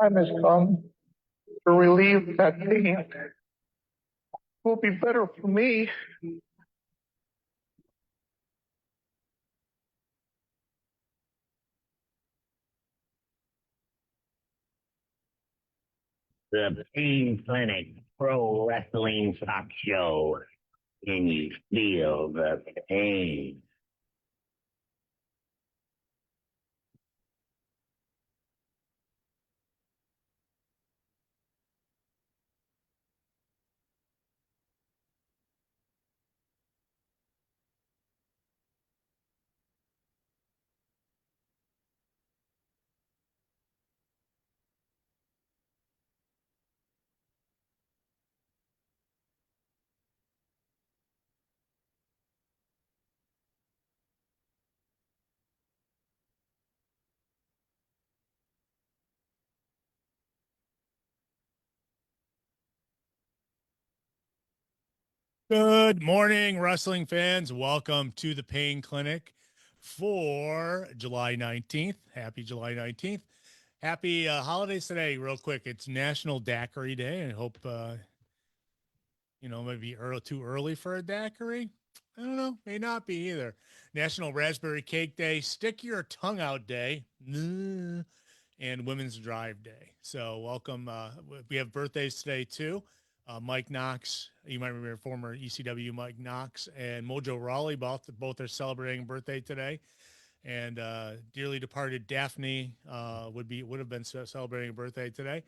Time has come to relieve that pain. It will be better for me. The Pain Clinic Pro Wrestling Talk Show. Can you feel the pain? Good morning, wrestling fans. Welcome to the Pain Clinic for July 19th. Happy July 19th. Happy holidays today. Real quick, it's National Daiquiri Day. I hope, maybe too early for a daiquiri. I don't know. May not be either. National Raspberry Cake Day, Stick Your Tongue Out Day, and Women's Drive Day. So welcome. We have birthdays today, too. Mike Knox, you might remember former ECW Mike Knox, and Mojo Rawley, both are celebrating a birthday today. And dearly departed Daphne would have been celebrating a birthday today.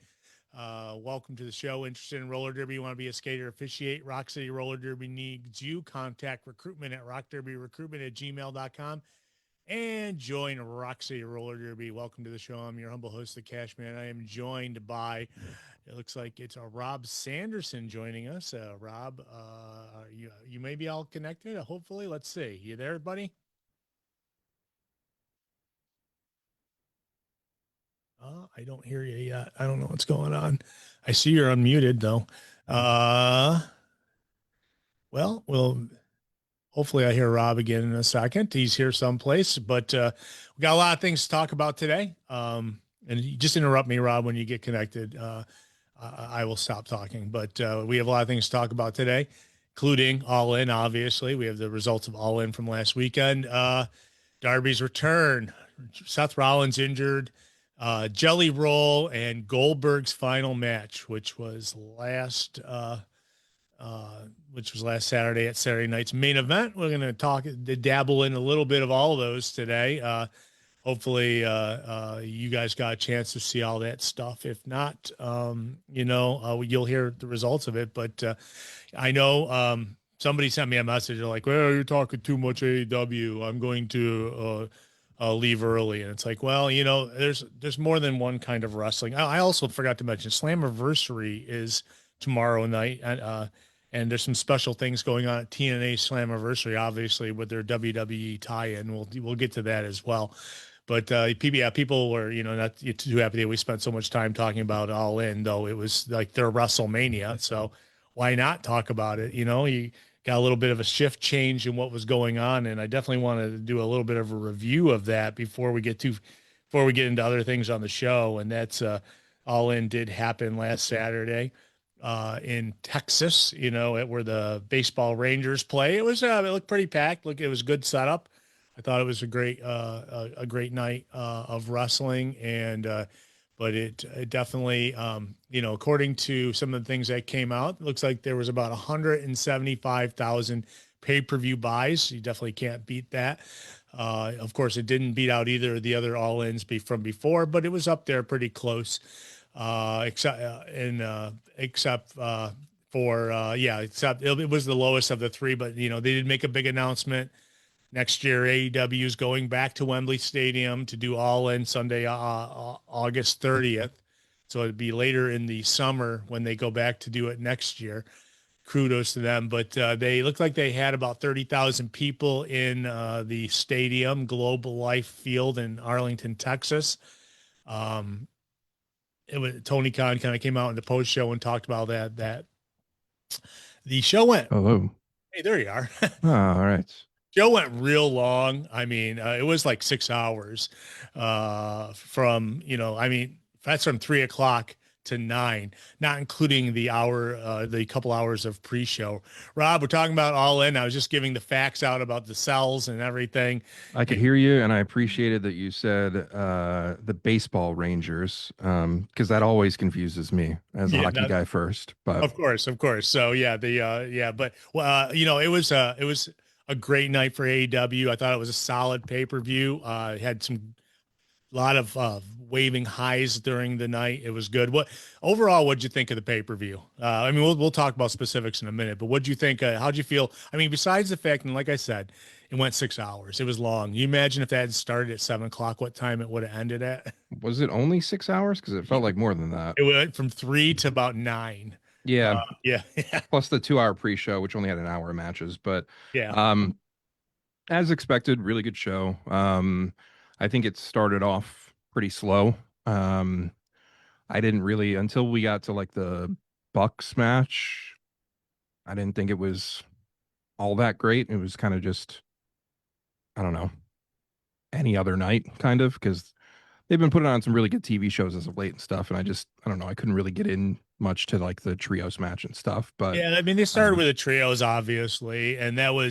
Welcome to the show. Interested in roller derby? You want to be a skater? Officiate Rock City Roller Derby needs you. Contact recruitment at rockderbyrecruitment@gmail.com and join Rock City Roller Derby. Welcome to the show. I'm your humble host, the Cashman. I am joined by, it looks like it's Rob Sanderson joining us. Rob, you may be all connected. Hopefully, let's see. You there, buddy? I don't hear you yet. I don't know what's going on. I see you're unmuted though. Well, hopefully I hear Rob again in a second. He's here someplace, but we got a lot of things to talk about today. And you just interrupt me, Rob, when you get connected. I will stop talking, but we have a lot of things to talk about today, including All In. Obviously, we have the results of All In from last weekend. Darby's return, Seth Rollins injured, Jelly Roll, and Goldberg's final match, which was last Saturday at Saturday Night's Main Event. We're going to dabble in a little bit of all of those today. Hopefully, you guys got a chance to see all that stuff. If not, you'll hear the results of it. But I know somebody sent me a message. They're like, well, you're talking too much AEW. I'm going to leave early. And it's like, well, there's more than one kind of wrestling. I also forgot to mention Slammiversary is tomorrow night. And there's some special things going on at TNA Slammiversary, obviously, with their WWE tie-in. We'll get to that as well. But people were, not too happy that we spent so much time talking about All In, though it was like their WrestleMania. So why not talk about it? You got a little bit of a shift change in what was going on, and I definitely wanted to do a little bit of a review of that before we get into other things on the show. And that's All In did happen last Saturday in Texas, where the baseball Rangers play. It looked pretty packed. Look, it was a good setup. I thought it was a great night of wrestling, but it definitely, according to some of the things that came out, it looks like there was about 175,000 pay-per-view buys. You definitely can't beat that. Of course, it didn't beat out either of the other All-Ins from before, but it was up there pretty close. Except it was the lowest of the three, but they did make a big announcement. Next year, AEW is going back to Wembley Stadium to do All In Sunday, August 30th. So it'd be later in the summer when they go back to do it next year. Kudos to them. But they looked like they had about 30,000 people in the stadium, Global Life Field in Arlington, Texas. Tony Khan kind of came out in the post show and talked about that the show went. Hello. Hey, there you are. All right. Show went real long. I mean, it was like 6 hours from That's from 3 o'clock to 9, not including the couple hours of pre-show. Rob, we're talking about All In. I was just giving the facts out about the cells and everything. I could hear you, and I appreciated that you said the baseball Rangers, because that always confuses me as a hockey guy first. But Of course. So but it was a great night for AEW. I thought it was a solid pay-per-view. It had some lot of waving highs during the night. It was good. What'd you think of the pay-per-view? I mean, we'll talk about specifics in a minute, but what'd you think? How'd you feel? I mean, besides the fact, and like I said, it went 6 hours. It was long. You imagine if that had started at 7 o'clock, what time it would have ended at? was it only 6 hours? Because it felt like more than that. It went from 3 to about 9. Yeah. Yeah. Plus the 2 hour pre-show, which only had an hour of matches. But Yeah. as expected, really good show. I think it started off pretty slow. I didn't really, until we got to like the Bucks match, I didn't think it was all that great. It was kind of just, I don't know, any other night kind of, because they've been putting on some really good TV shows as of late and stuff. And I don't know, I couldn't really get in much to like the trios match and stuff. But yeah, I mean, they started with the trios, obviously, and then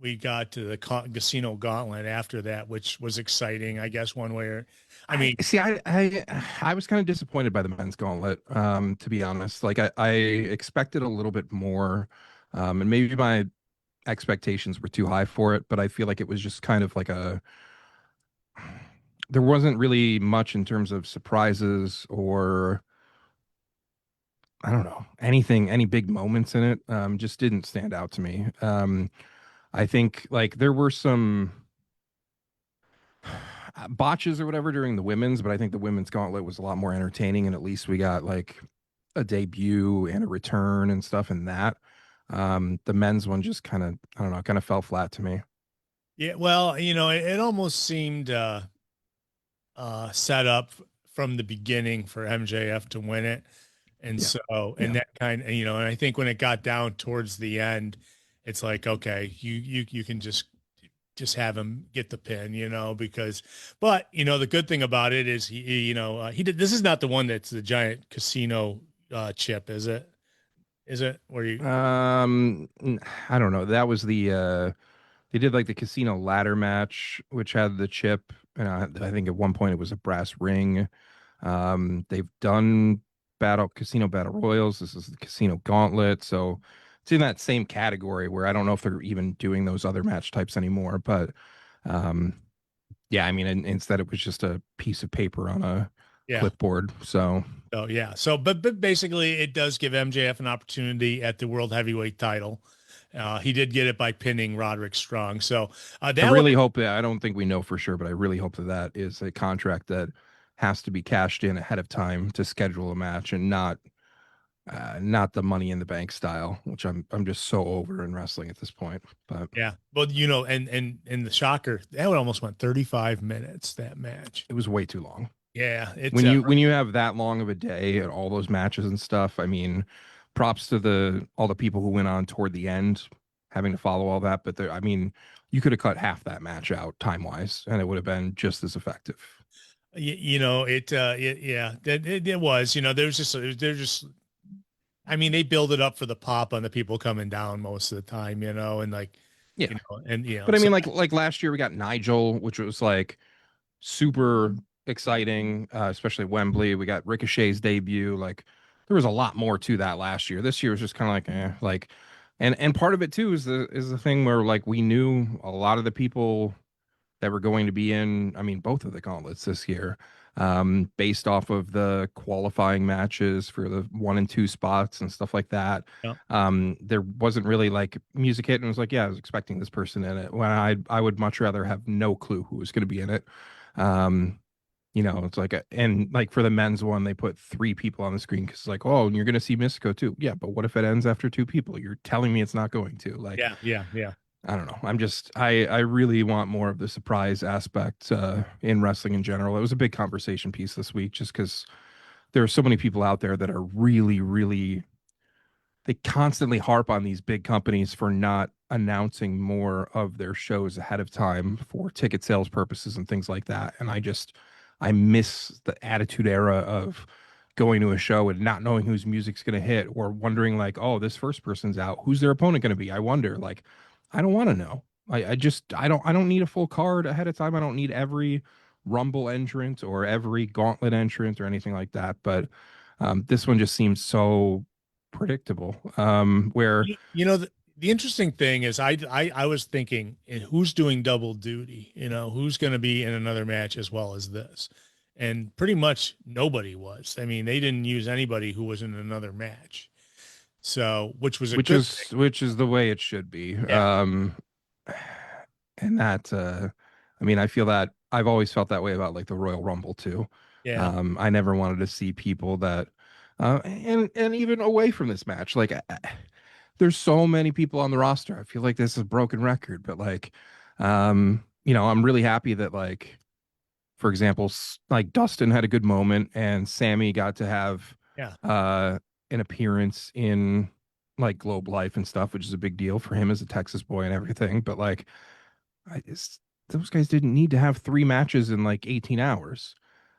we got to the Casino Gauntlet after that, which was exciting, I guess, one way or, I mean, I was kind of disappointed by the men's gauntlet, to be honest. Like I expected a little bit more, and maybe my expectations were too high for it, but I feel like it was just kind of like there wasn't really much in terms of surprises or I don't know, any big moments in it. Just didn't stand out to me. I think like there were some botches or whatever during the women's, but I think the women's gauntlet was a lot more entertaining, and at least we got like a debut and a return and stuff in that. The men's one just kind of, I don't know, kind of fell flat to me. yeah, well, it almost seemed set up from the beginning for MJF to win it. And that kind of, and I think when it got down towards the end, it's like, okay, you can just have him get the pin, but the good thing about it is he did, this is not the one that's the giant casino chip, is it? Where you, I don't know. That was they did like the casino ladder match, which had the chip. And I think at one point it was a brass ring. They've done casino battle royals. This is the casino gauntlet. So it's in that same category where I don't know if they're even doing those other match types anymore. But yeah, I mean, instead it was just a piece of paper on a clipboard. So yeah. So, but basically it does give MJF an opportunity at the world heavyweight title. He did get it by pinning Roderick Strong. So I really hope that, I don't think we know for sure, but I really hope that is a contract that has to be cashed in ahead of time to schedule a match, and not the Money in the Bank style, which I'm just so over in wrestling at this point. But yeah, but and the shocker, that would almost went 35 minutes, that match. It was way too long. Yeah, it's when you have that long of a day at all those matches and stuff, I mean, props to all the people who went on toward the end having to follow all that, but I mean, you could have cut half that match out time wise and it would have been just as effective. It was, they're just, I mean, they build it up for the pop on the people coming down most of the time, and like, but I mean, like last year we got Nigel, which was like super exciting, especially Wembley. We got Ricochet's debut. Like there was a lot more to that last year. This year was just kind of like, and part of it too is the thing where like we knew a lot of the people that were going to be in, I mean, both of the gauntlets this year, based off of the qualifying matches for the 1 and 2 spots and stuff like that. Yeah. There wasn't really like music hit and it was like, yeah, I was expecting this person in it. When I would much rather have no clue who was going to be in it. It's like, and like for the men's one, they put 3 people on the screen because it's like, oh, and you're going to see Mystico too. Yeah, but what if it ends after 2 people? You're telling me it's not going to. Like, yeah. I don't know. I really want more of the surprise aspect in wrestling in general. It was a big conversation piece this week just because there are so many people out there that are really, really, they constantly harp on these big companies for not announcing more of their shows ahead of time for ticket sales purposes and things like that. And I miss the Attitude Era of going to a show and not knowing whose music's going to hit, or wondering like, oh, this first person's out. Who's their opponent going to be? I wonder. Like, I don't want to know. I don't need a full card ahead of time. I don't need every Rumble entrant or every Gauntlet entrant or anything like that. But this one just seems so predictable. Where You know, the interesting thing is I was thinking, who's doing double duty? You know, who's going to be in another match as well as this? And pretty much nobody was. I mean, they didn't use anybody who was in another match. So, which was a good thing. which is the way it should be. Yeah. And that I mean, I feel that I've always felt that way about like the Royal Rumble too. Yeah. I never wanted to see people that and even away from this match, like there's so many people on the roster. I feel like this is a broken record, but like you know, I'm really happy that like, for example, like Dustin had a good moment and Sammy got to have Yeah. an appearance in like Globe Life and stuff, which is a big deal for him as a Texas boy and everything. But like, those guys didn't need to have 3 matches in like 18 hours.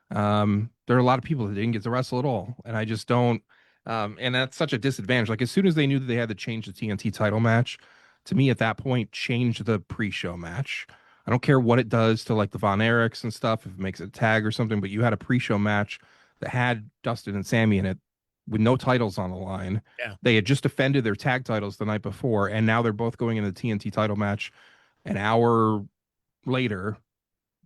There are a lot of people that didn't get to wrestle at all, and I just don't. And that's such a disadvantage. Like as soon as they knew that they had to change the TNT title match, to me at that point, change the pre-show match. I don't care what it does to like the Von Erichs and stuff, if it makes it a tag or something, but you had a pre-show match that had Dustin and Sammy in it with no titles on the line. Yeah. They had just defended their tag titles the night before, and now they're both going in the TNT title match an hour later.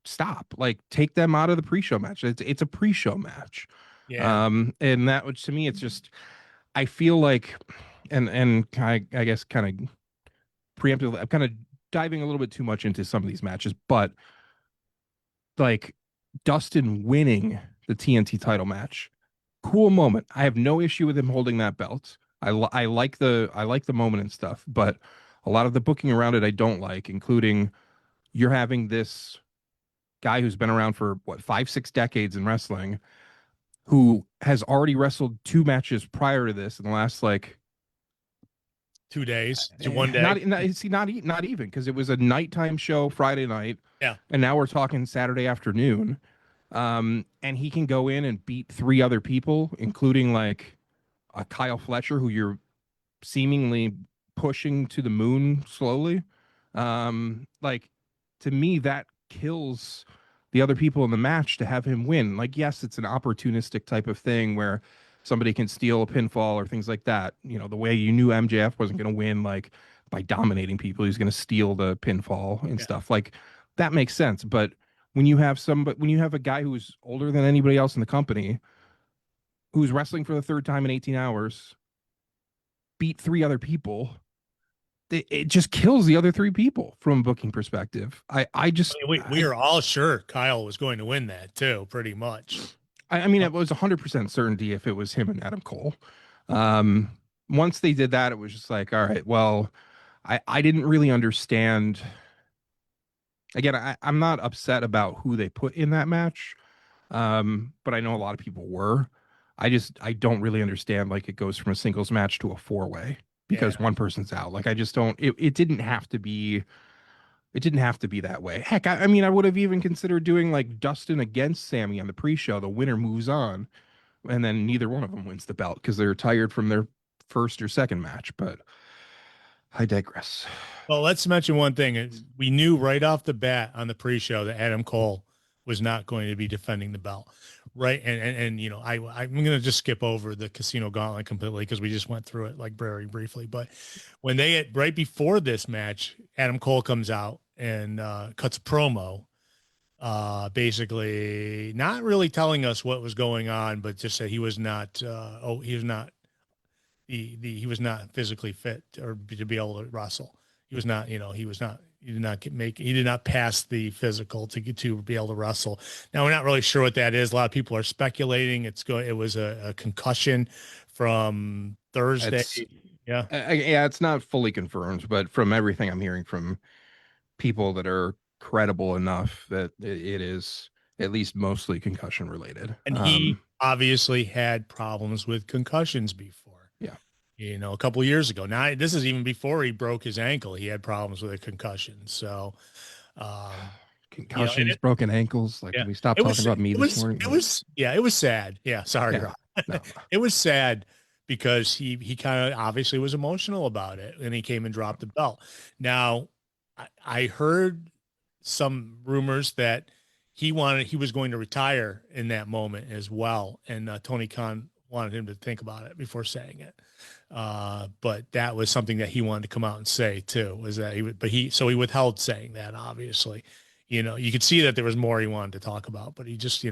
Stop. Like take them out of the pre-show match. It's a pre-show match. Yeah. And that, which to me, it's just, I feel like, and I guess kind of preemptively, I'm kind of diving a little bit too much into some of these matches, but like Dustin winning the TNT title match, cool moment. I have no issue with him holding that belt. I like the moment and stuff, but a lot of the booking around it I don't like, including you're having this guy who's been around for what 5-6 decades in wrestling, who has already wrestled 2 matches prior to this in the last like 2 days to 1 day. Not even, because it was a nighttime show Friday night. Yeah. And now we're talking Saturday afternoon. And he can go in and beat 3 other people, including like a Kyle Fletcher, who you're seemingly pushing to the moon slowly. Like to me, that kills the other people in the match to have him win. Like, yes, it's an opportunistic type of thing where somebody can steal a pinfall or things like that. You know, the way you knew MJF wasn't going to win, like by dominating people, he's going to steal the pinfall and stuff like that makes sense. But when you have a guy who's older than anybody else in the company, who's wrestling for the 3rd time in 18 hours, beat 3 other people, it just kills the other 3 people from a booking perspective. I just we are all sure Kyle was going to win that too, pretty much. I mean, it was 100% certainty if it was him and Adam Cole. Once they did that, it was just like, all right, well, I didn't really understand. Again, I'm not upset about who they put in that match, but I know a lot of people were. I don't really understand, like, it goes from a singles match to a 4-way because one person's out. Like, I just don't. It didn't have to be. It didn't have to be that way. Heck, I mean, I would have even considered doing like Dustin against Sammy on the pre-show. The winner moves on, and then neither one of them wins the belt because they're tired from their first or second match. But I digress. Well, let's mention one thing. We knew right off the bat on the pre-show that Adam Cole was not going to be defending the belt, right? And you know, I'm going to just skip over the Casino Gauntlet completely because we just went through it like very briefly. But when they had, right before this match, Adam Cole comes out and cuts a promo, basically not really telling us what was going on, but just said he was not he was not physically fit or to be able to wrestle. He was not, he did not pass the physical to be able to wrestle. Now we're not really sure what that is. A lot of people are speculating it was a concussion from Thursday. It's not fully confirmed, but from everything I'm hearing from people that are credible enough that it is at least mostly concussion related. And he obviously had problems with concussions before. You know, a couple of years ago. Now, this is even before he broke his ankle. He had problems with a concussion. So, concussions, broken ankles. Like, yeah, can we stop it talking was, about me it this was, morning? it was, yeah, it was sad. Yeah. Sorry, Yeah, Rob. no. It was sad because he kind of obviously was emotional about it and he came and dropped the belt. Now, I heard some rumors that he was going to retire in that moment as well, and Tony Khan wanted him to think about it before saying it. But that was something that he wanted to come out and say too, was that he would, but he withheld saying that, obviously. You could see that there was more he wanted to talk about, but he just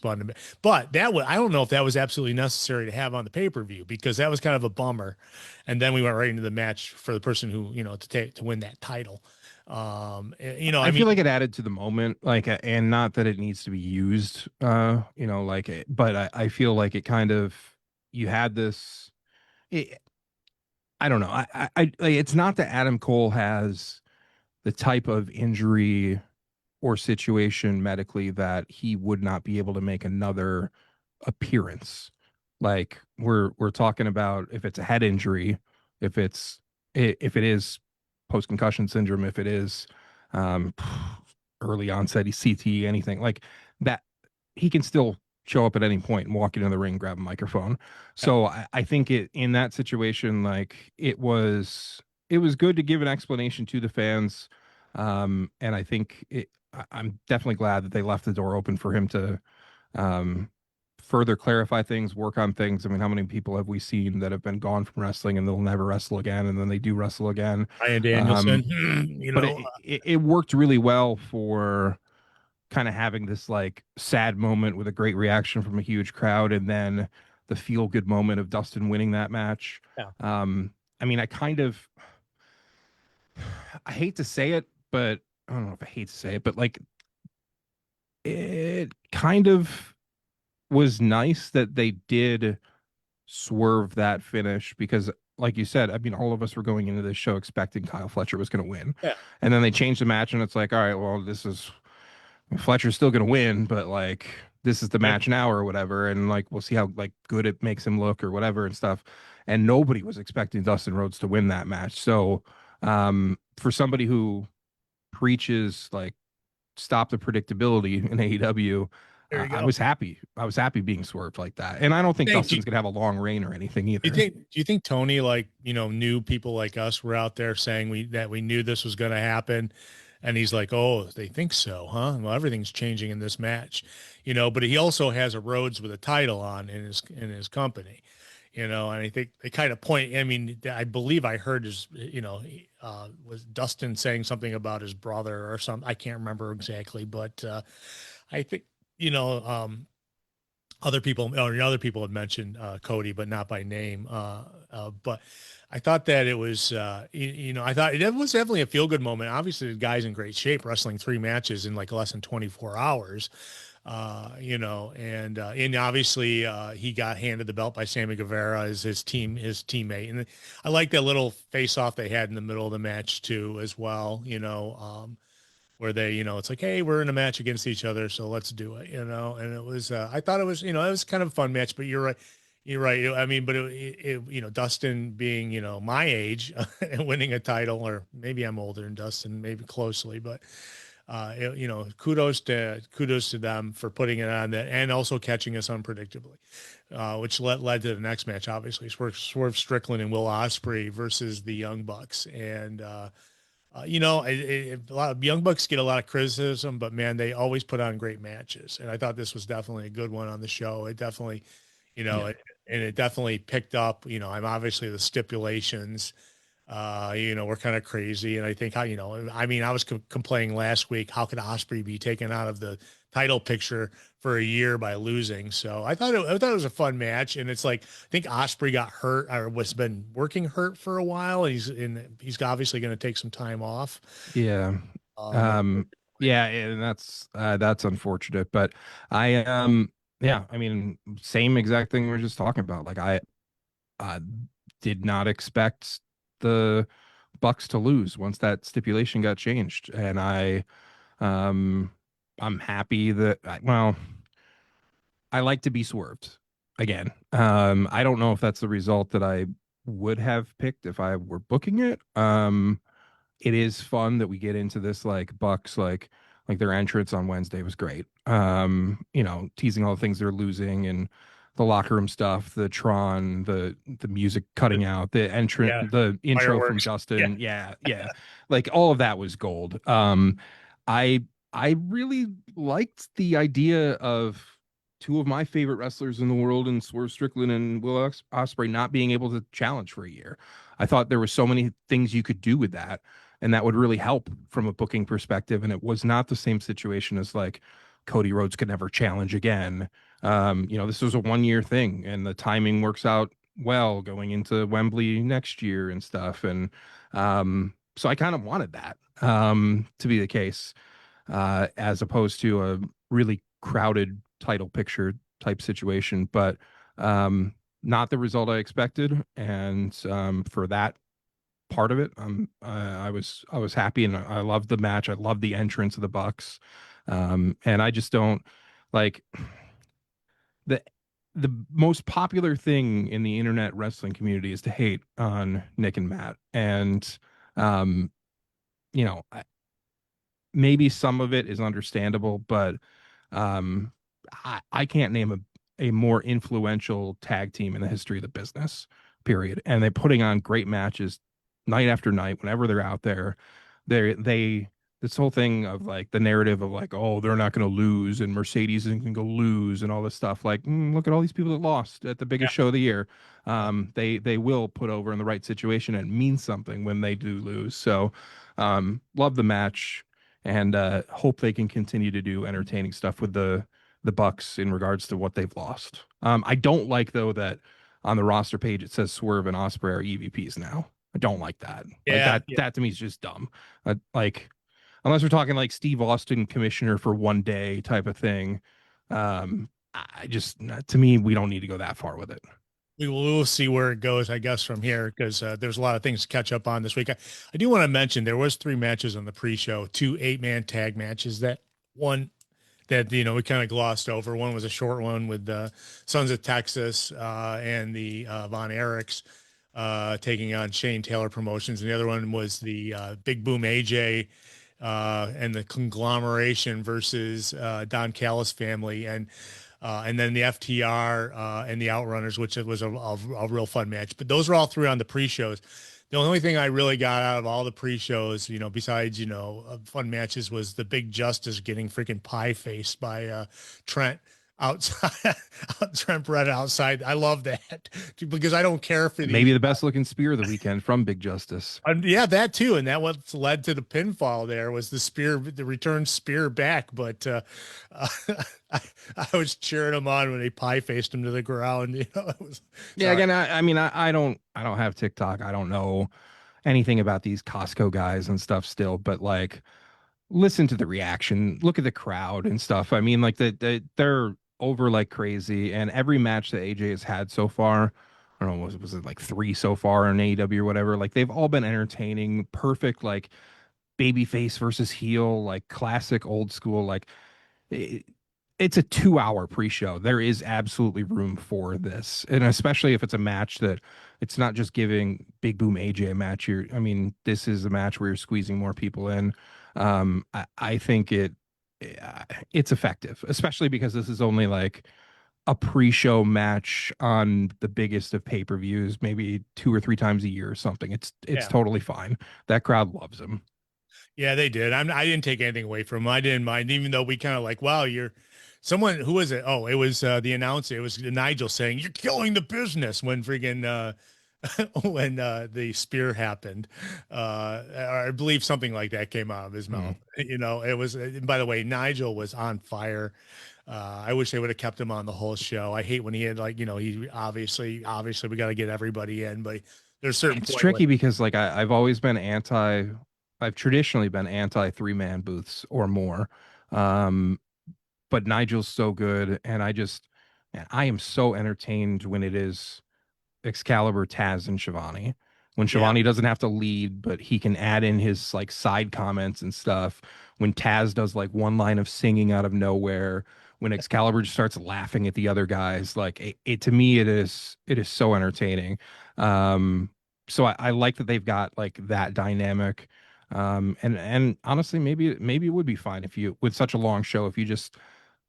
wanted to, but that was, I don't know if that was absolutely necessary to have on the pay-per-view, because that was kind of a bummer. And then we went right into the match for the person who, to win that title. I feel like it added to the moment, like, and not that it needs to be used, but I feel like it kind of, you had this, I don't know. Like, it's not that Adam Cole has the type of injury or situation medically that he would not be able to make another appearance. Like, we're talking about, if it's a head injury, if it is post concussion syndrome, if it is um early onset CTE, anything like that, he can still show up at any point and walk into the ring, grab a microphone. So I think it, in that situation, like, it was good to give an explanation to the fans. And I think I'm definitely glad that they left the door open for him to further clarify things, work on things. I mean, how many people have we seen that have been gone from wrestling and they'll never wrestle again, and then they do wrestle again? Ryan Danielson, But it worked really well for kind of having this like sad moment with a great reaction from a huge crowd, and then the feel good moment of Dustin winning that match. Yeah. I mean, I hate to say it, but I don't know if I hate to say it, but like, it kind of was nice that they did swerve that finish, because like you said, I mean, all of us were going into this show expecting Kyle Fletcher was going to win. Yeah. And then they changed the match, and it's like, all right, well, Fletcher's still going to win, but like, this is the match now or whatever. And like, we'll see how like good it makes him look or whatever and stuff. And nobody was expecting Dustin Rhodes to win that match. So for somebody who preaches like, stop the predictability in AEW, I was happy. I was happy being swerved like that. And I don't think Dustin's gonna have a long reign or anything either. Do you think Tony, like, knew people like us were out there saying we knew this was going to happen, and he's like, oh, they think so, huh? Well, everything's changing in this match, but he also has a Rhodes with a title on in his company, and I think they kind of point. I mean, I believe I heard was Dustin saying something about his brother or something. I can't remember exactly, but I think, other people had mentioned Cody, but not by name. But I thought that it was, I thought it was definitely a feel good moment. Obviously, the guy's in great shape, wrestling 3 matches in like less than 24 hours. And obviously he got handed the belt by Sammy Guevara as his teammate. And I like that little face off they had in the middle of the match too, as well, where they, it's like, hey, we're in a match against each other, so let's do it, and it was, I thought it was, it was kind of a fun match. But you're right. I mean, but Dustin being, my age and winning a title, or maybe I'm older than Dustin, maybe closely, but kudos to them for putting it on that, and also catching us unpredictably, which led to the next match, obviously, Swerve Strickland and Will Ospreay versus the Young Bucks. And a lot of Young Bucks get a lot of criticism, but man, they always put on great matches. And I thought this was definitely a good one on the show. It definitely, it definitely picked up, I'm obviously the stipulations, we're kind of crazy. And I think I was complaining last week, how could Ospreay be taken out of the title picture for a year by losing? So I thought it was a fun match. And it's like, I think Ospreay got hurt, or was been working hurt for a while. And he's obviously going to take some time off. Yeah. Yeah. And that's unfortunate, but yeah, I mean, same exact thing we were just talking about. Like, I did not expect the Bucks to lose once that stipulation got changed. And I'm happy that, I like to be swerved again. I don't know if that's the result that I would have picked if I were booking it. It is fun that we get into this like Bucks, like, Like their entrance on Wednesday was great. You know, teasing all the things they're losing and the locker room stuff, the Tron, the music cutting out, the entrance, Yeah. the intro from Fireworks. Justin. Yeah. Like all of that was gold. I I really liked the idea of two of my favorite wrestlers in the world, and Swerve Strickland and Will Ospreay, not being able to challenge for a year. I thought there were so many things you could do with that, and that would really help from a booking perspective. And it was not the same situation as like Cody Rhodes could never challenge again. You know, this was a 1 year thing, and the timing works out well going into Wembley next year and stuff. And so I kind of wanted that to be the case, as opposed to a really crowded title picture type situation. But not the result I expected, and for that part of it, I was happy, and I loved the match. I loved the entrance of the Bucks, and I just don't like the the most popular thing in the internet wrestling community is to hate on Nick and Matt, and you know, maybe some of it is understandable, but I can't name a more influential tag team in the history of the business, period. And they're putting on great matches night after night whenever they're out there. They this whole thing of like the narrative of like, oh, they're not going to lose and Mercedes isn't going to lose and all this stuff. Like, look at all these people that lost at the biggest show of the year. They will put over in the right situation and mean something when they do lose. So love the match, and hope they can continue to do entertaining stuff with the Bucks in regards to what they've lost. I don't like though that on the roster page it says Swerve and Ospreay are EVPs now. I don't like that. That to me is just dumb. Like unless we're talking like Steve Austin commissioner for 1 day type of thing. I just, to me, we don't need to go that far with it. We'll see where it goes, I guess, from here, because there's a lot of things to catch up on this week. I do want to mention there was 3 matches on the pre-show, 2 8-man tag matches. That one that we kind of glossed over. One was a short one with the Sons of Texas and the Von Erichs taking on Shane Taylor Promotions, and the other one was the Big Boom AJ and the Conglomeration versus Don Callis family, and then the FTR and the Outrunners, which was a real fun match. But those were all 3 on the pre-shows. The only thing I really got out of all the pre-shows, besides, fun matches, was the Big Justice getting freaking pie-faced by Trent outside, Trent Brett outside. I love that because I don't care for maybe the best looking spear of the weekend from Big Justice. Yeah, that too. And that what led to the pinfall there was the spear, the return spear back. But I was cheering him on when they pie faced him to the ground. Again, I mean, I don't have TikTok. I don't know anything about these Costco guys and stuff still, but like, listen to the reaction, look at the crowd and stuff. I mean, like they're over like crazy, and every match that AJ has had so far, I don't know, was it like 3 so far in AEW or whatever, like they've all been entertaining, perfect, like babyface versus heel, like classic old school, like it's a 2-hour pre-show. There is absolutely room for this, and especially if it's a match that it's not just giving Big Boom AJ a match. I mean, this is a match where you're squeezing more people in. I think it's effective, especially because this is only like a pre-show match on the biggest of pay-per-views, maybe 2 or 3 times a year or something. It's totally fine. That crowd loves him. Yeah, they did. I didn't take anything away from him. I didn't mind, even though we kind of like, wow, you're someone, who was it? Oh, it was the announcer. It was Nigel saying, "You're killing the business," when freaking when the spear happened. I believe something like that came out of his mouth. It was, by the way, Nigel was on fire. I wish they would have kept him on the whole show. I hate when he had like, he obviously we got to get everybody in, but there's certain it's tricky because like I've always been I've traditionally been anti 3-man booths or more. But Nigel's so good, and I am so entertained when it is Excalibur, Taz, and Shivani. When Shivani doesn't have to lead, but he can add in his like side comments and stuff. When Taz does like one line of singing out of nowhere. When Excalibur just starts laughing at the other guys, like it to me, it is so entertaining. So I like that they've got like that dynamic. And honestly, maybe it would be fine if you, with such a long show, if you just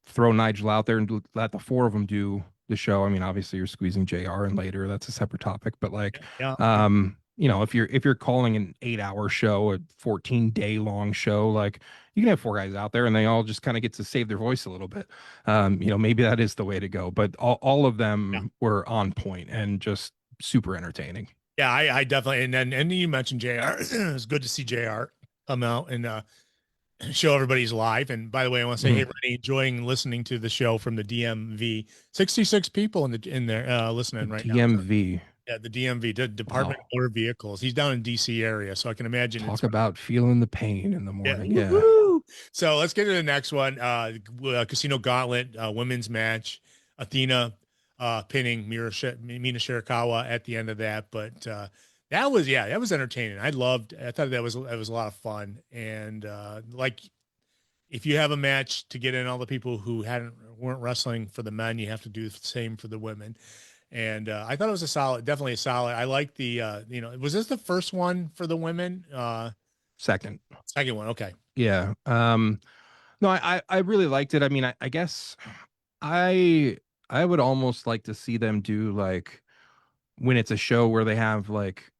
throw Nigel out there and let the four of them do the show. I mean, obviously you're squeezing JR in later. That's a separate topic, but like, Yeah. you know, if you're calling an 8 hour show, a 14-day long show, like you can have four guys out there and they all just kind of get to save their voice a little bit. You know, maybe that is the way to go, but all of Yeah. them were on point and just super entertaining. Yeah, I definitely, and you mentioned JR. It's good to see JR come out and show everybody's live. And by the way, I want to say, hey, Mhm. Rennie, enjoying listening to the show from the DMV. 66 people in there listening right now. DMV. Yeah, the DMV, the Department Wow. of Motor Vehicles. He's down in DC area, so I can imagine Talk about feeling the pain in the morning. Yeah. woo-hoo! So let's get to the next one. Casino Gauntlet, women's match. Athena pinning Mina Shirakawa at the end of that. But that was entertaining. I thought that was a lot of fun. And like if you have a match to get in all the people who weren't wrestling for the men, you have to do the same for the women. And I thought it was definitely a solid. I like the was this the first one for the women? Second. Second one, okay. Yeah. No, I really liked it. I mean, I guess I would almost like to see them do like when it's a show where they have like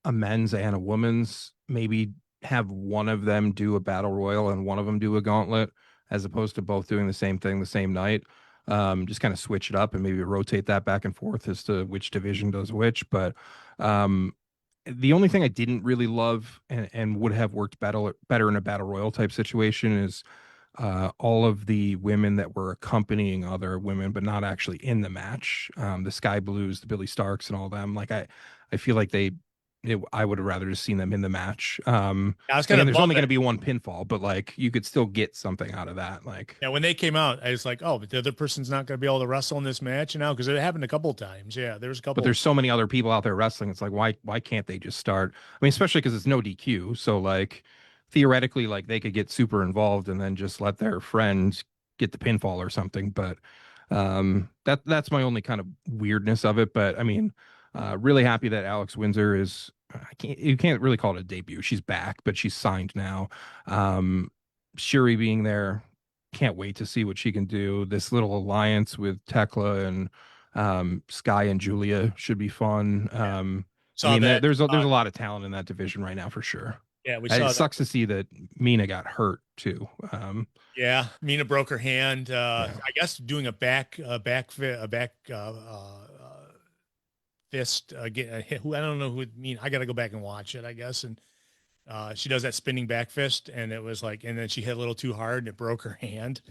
a men's and a woman's, maybe have one of them do a battle royal and one of them do a gauntlet, as opposed to both doing the same thing the same night. Just kind of switch it up and maybe rotate that back and forth as to which division does which. But the only thing I didn't really love and would have worked better in a battle royal type situation is all of the women that were accompanying other women, but not actually in the match. The Sky Blues, the Billy Starks, and all them. Like I feel like I would have rather just seen them in the match. I was kind of there's only going to be one pinfall, but like you could still get something out of that. Like, yeah, when they came out, I was like, oh, but the other person's not going to be able to wrestle in this match now because it happened a couple of times. Yeah, there's a couple. But there's so many other people out there wrestling. It's like why can't they just start? I mean, especially because it's no DQ, so like theoretically, like they could get super involved and then just let their friends get the pinfall or something. But that's my only kind of weirdness of it. But I mean, really happy that Alex Windsor is. You can't really call it a debut. She's back, but she's signed now. Shuri being there, can't wait to see what she can do. This little alliance with Tekla and Sky and Julia should be fun. I mean, there's a lot of talent in that division right now for sure. Yeah, it sucks to see that Mina got hurt too. Yeah, Mina broke her hand. I guess doing a back fist again. Who I don't know who. I got to go back and watch it. I guess, and she does that spinning back fist, and it was like, and then she hit a little too hard, and it broke her hand.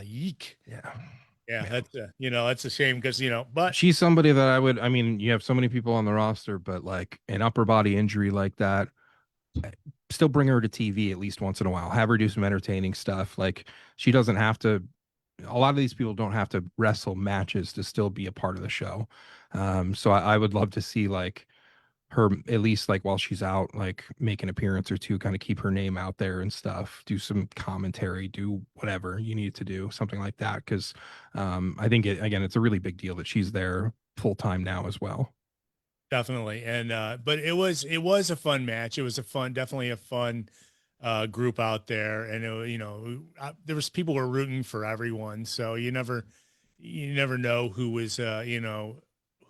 Yeek. Yeah, that's that's a shame because but she's somebody that I mean, you have so many people on the roster, but like an upper body injury like that, still bring her to TV at least once in a while. Have her do some entertaining stuff. Like she doesn't have to. A lot of these people don't have to wrestle matches to still be a part of the show. So I would love to see like her at least like while she's out, like make an appearance or two, kind of keep her name out there and stuff, do some commentary, do whatever you need to do, something like that. Cause I think it's a really big deal that she's there full time now as well. Definitely. And but it was a fun match. It was definitely a fun group out there. And there was people were rooting for everyone. So you never know who was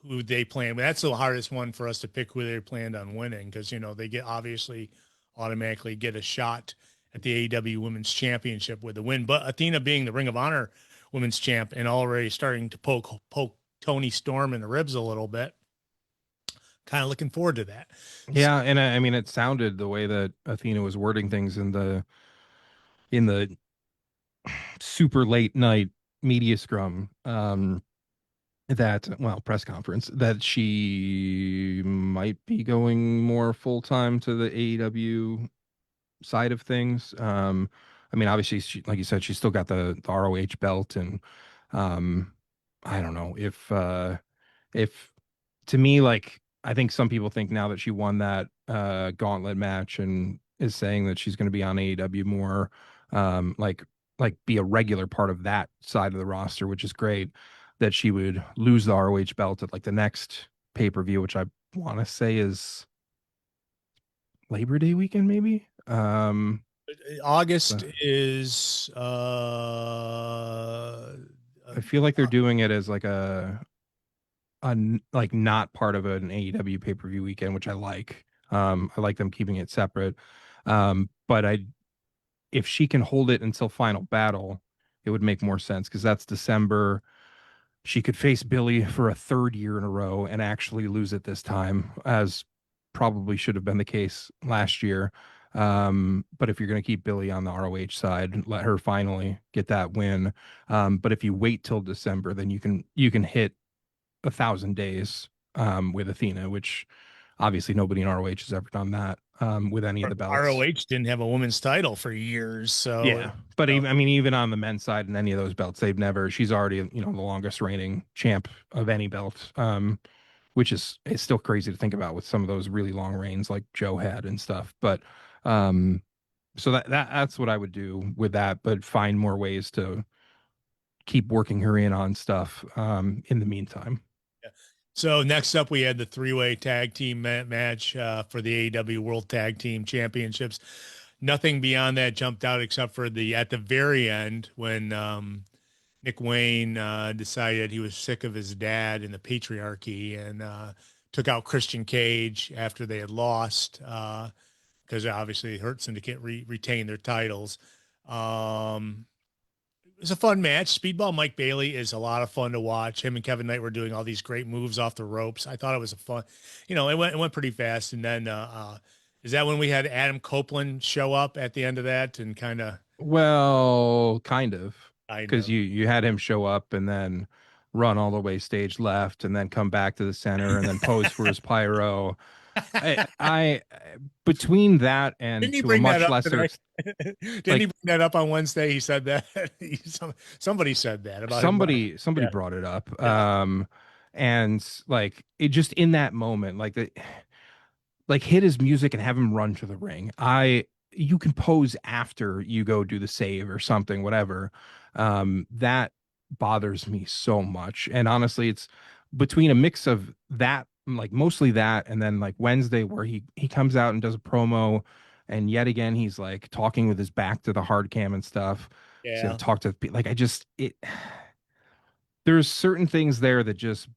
who they planned. But that's the hardest one for us to pick who they planned on winning because they get obviously automatically get a shot at the AEW Women's Championship with the win. But Athena being the Ring of Honor Women's Champ and already starting to poke Tony Storm in the ribs a little bit. Kind of looking forward to that. Yeah, and I mean, it sounded the way that Athena was wording things in the super late night media scrum. Press conference that she might be going more full time to the AEW side of things. I mean, obviously, like you said, she's still got the ROH belt, and I don't know if to me, like, I think some people think now that she won that gauntlet match and is saying that she's going to be on AEW more, like be a regular part of that side of the roster, which is great. That she would lose the ROH belt at like the next pay-per-view, which I want to say is Labor Day weekend, maybe. August Uh, is I feel like they're doing it as like like not part of an AEW pay-per-view weekend, which I like. I like them keeping it separate. But if she can hold it until Final Battle, it would make more sense because that's December. She could face Billy for a third year in a row and actually lose it this time, as probably should have been the case last year. But if you're going to keep Billy on the ROH side, let her finally get that win. But if you wait till December, then you can hit 1,000 days with Athena, which obviously nobody in ROH has ever done that with any of the belts. ROH didn't have a women's title for years, so Yeah, but even I mean, even on the men's side and any of those belts, they've never. She's already the longest reigning champ of any belt, which is it's still crazy to think about with some of those really long reigns like Joe had and stuff. But so that's what I would do with that, but find more ways to keep working her in on stuff in the meantime. So next up, we had the three-way tag team match for the AEW World Tag Team Championships. Nothing beyond that jumped out except for at the very end when Nick Wayne decided he was sick of his dad and the patriarchy and took out Christian Cage after they had lost because obviously Hurt Syndicate retained their titles. It was a fun match. Speedball Mike Bailey is a lot of fun to watch. Him and Kevin Knight were doing all these great moves off the ropes. I thought it was a fun, it went pretty fast. And then is that when we had Adam Copeland show up at the end of that and kind of Well, kind of, because know. you had him show up and then run all the way stage left and then come back to the center and then pose for his pyro. I between that and Didn't he to a bring that much up lesser today? Didn't like he bring that up on Wednesday? He said that somebody said that about him. somebody Yeah. brought it up. Yeah. And like it just in that moment, like hit his music and have him run to the ring. You can pose after you go do the save or something, whatever. That bothers me so much. And honestly, it's between a mix of that, like mostly that, and then like Wednesday where he comes out and does a promo, and yet again he's like talking with his back to the hard cam and stuff. He's gonna Yeah. talk to like I just it. There's certain things there that just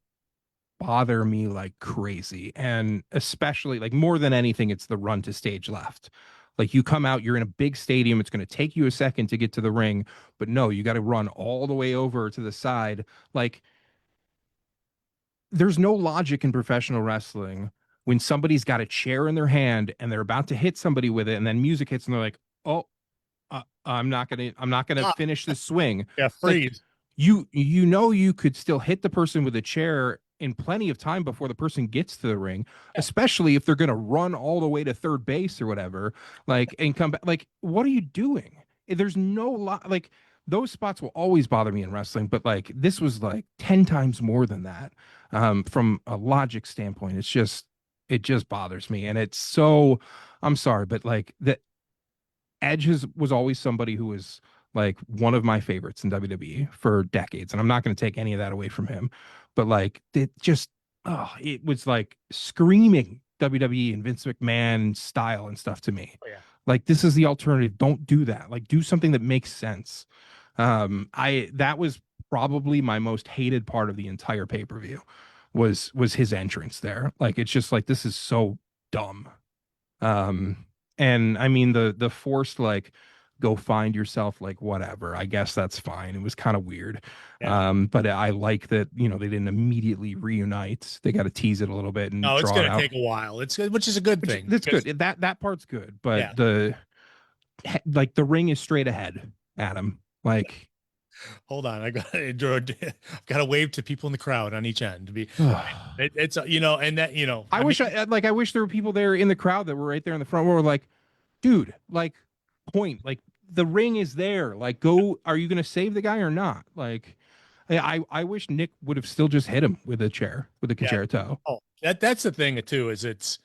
bother me like crazy. And especially like more than anything, it's the run to stage left. Like you come out, you're in a big stadium. It's going to take you a second to get to the ring, but no, you got to run all the way over to the side. Like there's no logic in professional wrestling when somebody's got a chair in their hand and they're about to hit somebody with it, and then music hits and they're like, "Oh, I'm not gonna finish this swing." Yeah. Like Freeze. you could still hit the person with a chair in plenty of time before the person gets to the ring, especially if they're going to run all the way to third base or whatever, like and come back. Like, what are you doing? There's no like those spots will always bother me in wrestling, but like this was like 10 times more than that. From a logic standpoint, it just bothers me, and it's so. I'm sorry, but like that Edge was always somebody who was like one of my favorites in WWE for decades, and I'm not going to take any of that away from him. But like it was like screaming WWE and Vince McMahon style and stuff to me. Oh, yeah. Like this is the alternative. Don't do that. Like do something that makes sense. That was probably my most hated part of the entire pay-per-view was his entrance there. Like it's just like this is so dumb. And I mean the forced like go find yourself like whatever. I guess that's fine. It was kind of weird. Yeah. But I like that, they didn't immediately reunite. They got to tease it a little bit and No, it's draw it going to out. take a while. It's good, which is a good thing. That's good. That part's good. But Yeah. like the ring is straight ahead, Adam. Like Hold on, I got to wave to people in the crowd on each end to be. It's and that I wish I wish there were people there in the crowd that were right there in the front where were like, dude, like point, like the ring is there. Like go, are you gonna save the guy or not? Like I wish Nick would have still just hit him with a chair, with a concerto. Oh, that's the thing too, is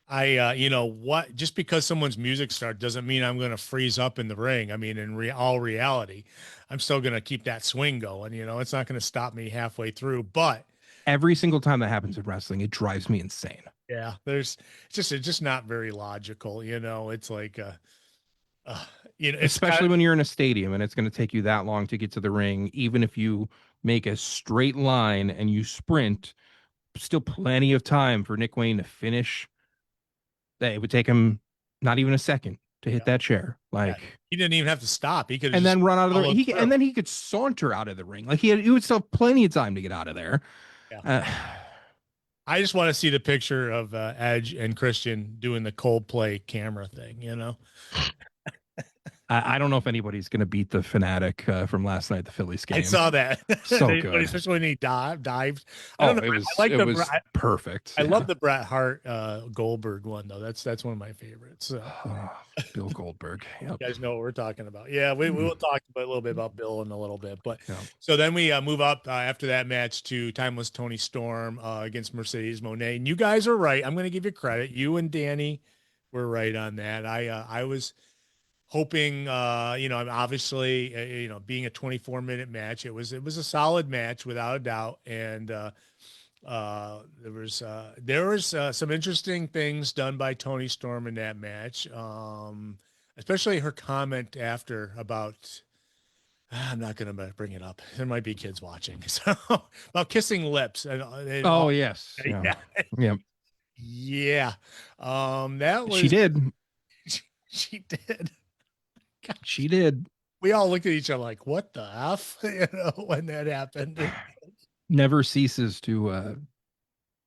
what, just because someone's music starts doesn't mean I'm going to freeze up in the ring. I mean, in all reality, I'm still going to keep that swing going. It's not going to stop me halfway through, but every single time that happens in wrestling, it drives me insane. Yeah, it's just not very logical, you know. It's like you know, it's Especially when you're in a stadium and it's going to take you that long to get to the ring. Even if you make a straight line and you sprint, still plenty of time for Nick Wayne to finish. That it would take him not even a second to hit that chair. Like he didn't even have to stop. He could and just then run out of the follow ring. through. And then he could saunter out of the ring. Like he would still have plenty of time to get out of there. Yeah. I just want to see the picture of Edge and Christian doing the Coldplay camera thing, you know. I don't know if anybody's going to beat the Fanatic from last night, the Phillies game. I saw that. So good. Especially when he dived. I Oh, don't know. it was, I like it was perfect. I love the Bret Hart Goldberg one though. That's one of my favorites. So. Bill Goldberg. Yep. You guys know what we're talking about. Yeah, we will talk a little bit about Bill in a little bit. But Yeah. so then we move up after that match to Timeless Tony Storm against Mercedes Moné. And you guys are right. I'm going to give you credit. You and Danny were right on that. I was hoping, you know, obviously, you know, being a 24-minute match, it was a solid match without a doubt. And there was some interesting things done by Tony Storm in that match, especially her comment after about. I'm not going to bring it up. There might be kids watching. So about kissing lips. Oh yes. Yeah. Yeah. Yeah. Yeah. That was. She did. She did. Gosh. She did. We all looked at each other like, what the F? You know, when that happened. Never ceases to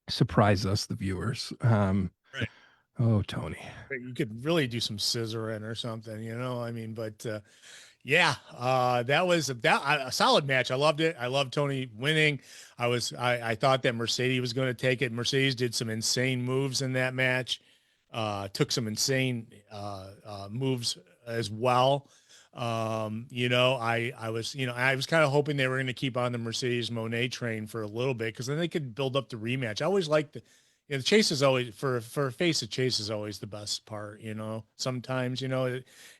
surprise us, the viewers. Right. Oh, Tony. You could really do some scissoring or something, you know? I mean, but yeah, that was a solid match. I loved it. I loved Tony winning. I thought that Mercedes was going to take it. Mercedes did some insane moves in that match. Took some insane moves as well. You know, I was kind of hoping they were going to keep on the Mercedes Moné train for a little bit because then they could build up the rematch. I always like the chase is always for a face of chase is always the best part. You know, sometimes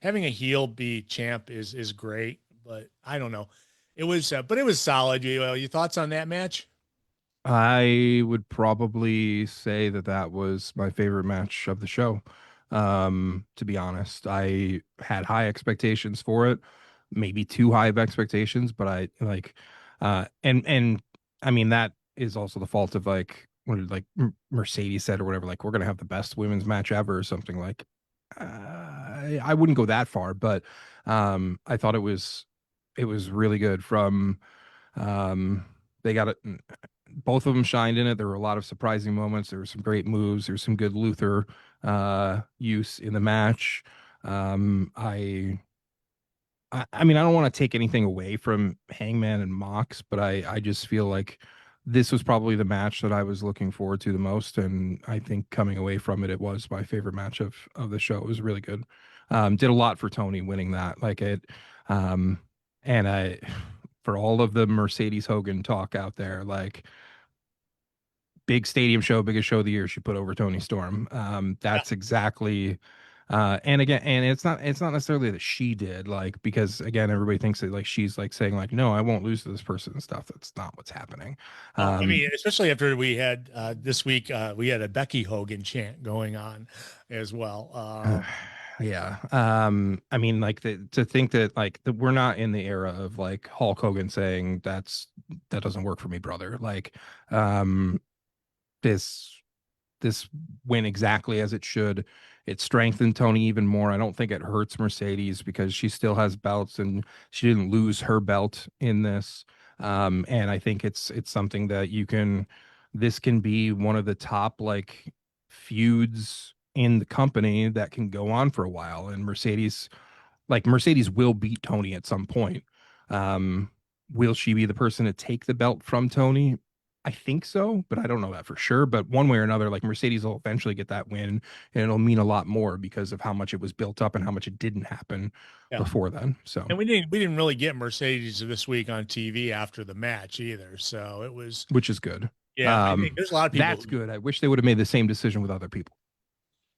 having a heel be champ is great, but I don't know. It was, but it was solid. Your thoughts on that match? I would probably say that was my favorite match of the show. To be honest, I had high expectations for it, maybe too high of expectations, but I like, and I mean, that is also the fault of like, what like Mercedes said or whatever, like, we're going to have the best women's match ever or something like, I wouldn't go that far, but, I thought it was really good from, they got it. Both of them shined in it. There were a lot of surprising moments. There were some great moves. There was some good Luther use in the match. I mean, I don't want to take anything away from Hangman and Mox, but I just feel like this was probably the match that I was looking forward to the most. And I think coming away from it, it was my favorite match of the show. It was really good. Did a lot for Tony winning that. Like it, and for all of the Mercedes Hogan talk out there, like, big stadium show, biggest show of the year, she put over Tony Storm. That's exactly, and again, and it's not necessarily that she did, like, because again, everybody thinks that like she's like saying like, no, I won't lose to this person and stuff. That's not what's happening. I mean, especially after we had this week, we had a Becky Hogan chant going on as well. Yeah. I mean, like to think that like we're not in the era of like Hulk Hogan saying that doesn't work for me, brother. Like, this went exactly as it should. It strengthened Tony even more. I don't think it hurts Mercedes because she still has belts and she didn't lose her belt in this. And I think it's something that this can be one of the top like feuds in the company that can go on for a while. And Mercedes will beat Tony at some point. Will she be the person to take the belt from Tony? I think so, but I don't know that for sure. But one way or another, like Mercedes will eventually get that win, and it'll mean a lot more because of how much it was built up and how much it didn't happen before then. So, and we didn't really get Mercedes this week on TV after the match either. So it was, which is good. Yeah, I think there's a lot of people. That's good. I wish they would have made the same decision with other people.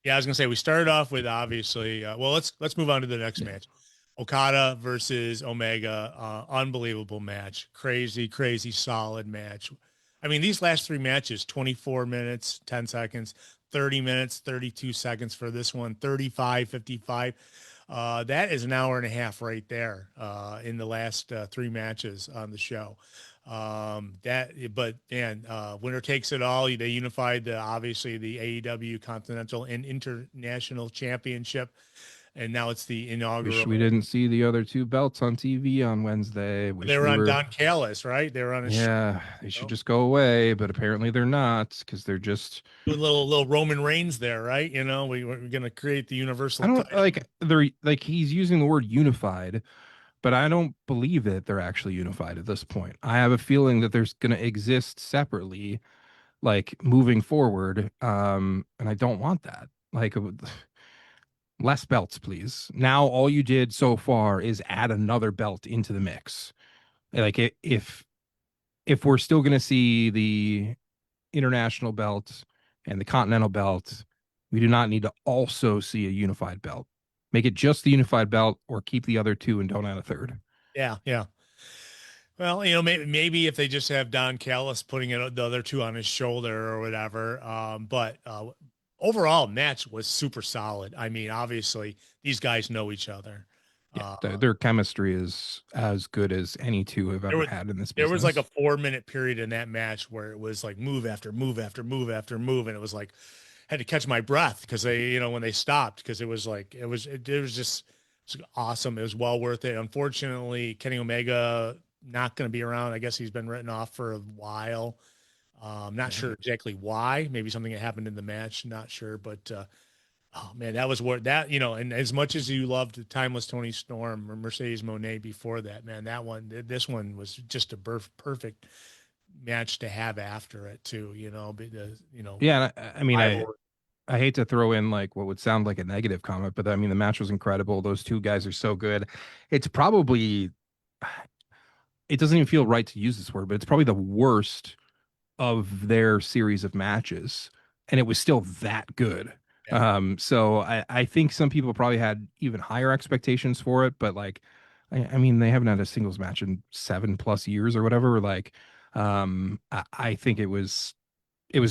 Yeah, I was gonna say we started off with obviously. Well, let's move on to the next match. Okada versus Omega, unbelievable match, crazy solid match. I mean, these last three matches, 24 minutes, 10 seconds, 30 minutes, 32 seconds for this one, 35, 55. That is an hour and a half right there in the last three matches on the show. But man, winner takes it all. They unified obviously the AEW Continental and International Championship, and now it's the inaugural. Wish we didn't see the other two belts on TV on Wednesday. Wish They were we on Don Callis, right? They were on a yeah, they should just go away, but apparently they're not because they're just doing little Roman Reigns there, right? You know, we're gonna create the universal. I don't title. like they're like he's using the word unified, but I don't believe that they're actually unified at this point. I have a feeling that there's going to exist separately, like moving forward. And I don't want that. Like less belts, please. Now all you did so far is add another belt into the mix. Like if we're still going to see the international belt and the continental belt, we do not need to also see a unified belt. Make it just the unified belt or keep the other two and don't add a third. Yeah, yeah. Well, you know, maybe if they just have Don Callis putting the other two on his shoulder or whatever. But overall, match was super solid. I mean, obviously, these guys know each other. Yeah, their chemistry is as good as any two have ever had in this business. There was like a 4-minute period in that match where it was like move after move after move after move, and it was like had to catch my breath because they, you know, when they stopped, because it was like it was just awesome. It was well worth it. Unfortunately, Kenny Omega not going to be around. I guess he's been written off for a while. Not sure exactly why. Maybe something that happened in the match. Not sure, but oh man, that was what that, you know. And as much as you loved Timeless Tony Storm or Mercedes Moné before that, man, this one was just a perfect match to have after it too. You know, yeah. I mean, I hate to throw in like what would sound like a negative comment, but I mean the match was incredible. Those two guys are so good. It's probably it doesn't even feel right to use this word, but it's probably the worst of their series of matches, and it was still that good. Yeah. So I think some people probably had even higher expectations for it, but like, I mean, they haven't had a singles match in 7+ years or whatever. Like, I think it was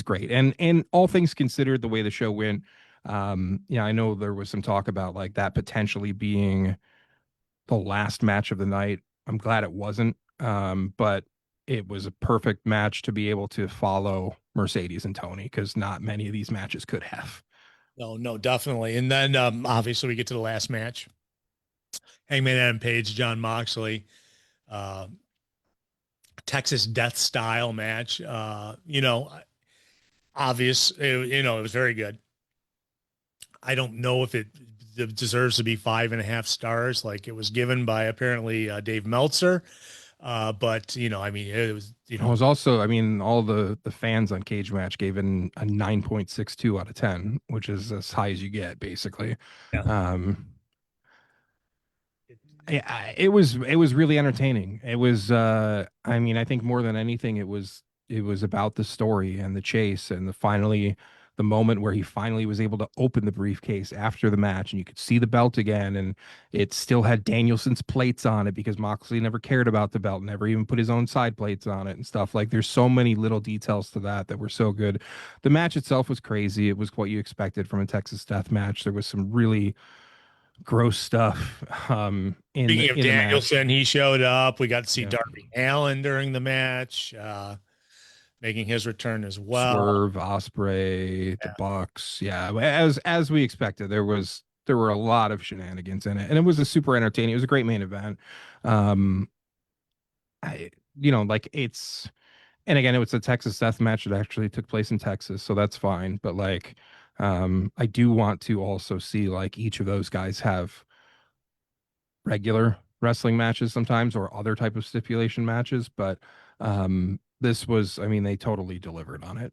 great, and all things considered, the way the show went, yeah, I know there was some talk about like that potentially being the last match of the night. I'm glad it wasn't. But it was a perfect match to be able to follow Mercedes and Tony, because not many of these matches could have. No, definitely. And then obviously we get to the last match. Hangman Adam Page, Jon Moxley, Texas Death Style match. You know, it was very good. I don't know if it deserves to be 5.5 stars like it was given by apparently Dave Meltzer. But you know, I mean, it was, you know, it was also, I mean, all the fans on Cage Match gave it a 9.62 out of 10, which is as high as you get, basically. Yeah. It was really entertaining. It was, I mean, I think more than anything, it was about the story and the chase and the moment where he finally was able to open the briefcase after the match, and you could see the belt again, and it still had Danielson's plates on it because Moxley never cared about the belt, never even put his own side plates on it and stuff. Like, there's so many little details to that were so good. The match itself was crazy. It was what you expected from a Texas Death Match. There was some really gross stuff. Speaking of Danielson, he showed up. We got to see Darby Allin during the match. Making his return as well. Swerve, Ospreay, the Bucks. Yeah, as we expected, there were a lot of shenanigans in it, and it was a super entertaining. It was a great main event. Like it's, and again, it was a Texas Death Match that actually took place in Texas, so that's fine. But like, I do want to also see like each of those guys have regular wrestling matches sometimes, or other type of stipulation matches, but this was, I mean, they totally delivered on it.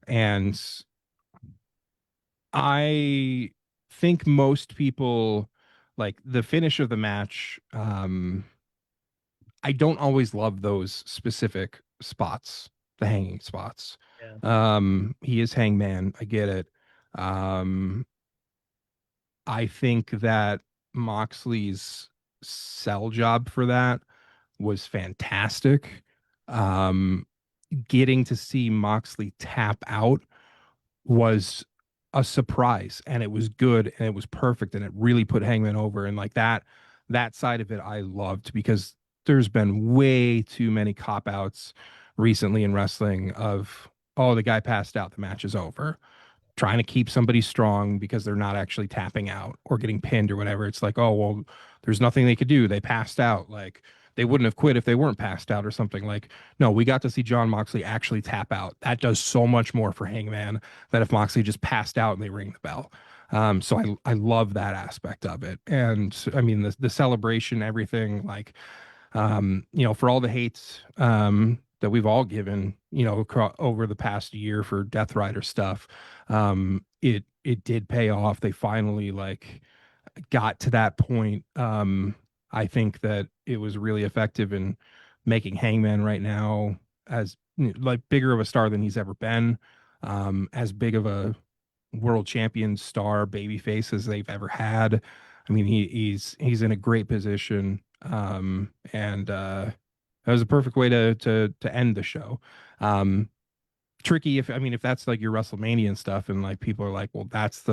And I think most people like the finish of the match. I don't always love those specific spots, the hanging spots. Yeah. He is Hangman. I get it. I think that Moxley's sell job for that was fantastic. getting to see Moxley tap out was a surprise, and it was good, and it was perfect, and it really put Hangman over. And like that side of it I loved, because there's been way too many cop outs recently in wrestling of, oh, the guy passed out, the match is over, trying to keep somebody strong because they're not actually tapping out or getting pinned or whatever. It's like, oh, well, there's nothing they could do, they passed out, like they wouldn't have quit if they weren't passed out or something. Like, no, we got to see John Moxley actually tap out. That does so much more for Hangman than if Moxley just passed out and they ring the bell. So I love that aspect of it. And I mean, the celebration, everything, like, for all the hates that we've all given, over the past year for Death Rider stuff, it did pay off. They finally like got to that point. I think that it was really effective in making Hangman right now as like bigger of a star than he's ever been, as big of a world champion star babyface as they've ever had. I mean, he's in a great position, and that was a perfect way to end the show. Tricky if that's like your WrestleMania and stuff, and like people are like, well, that's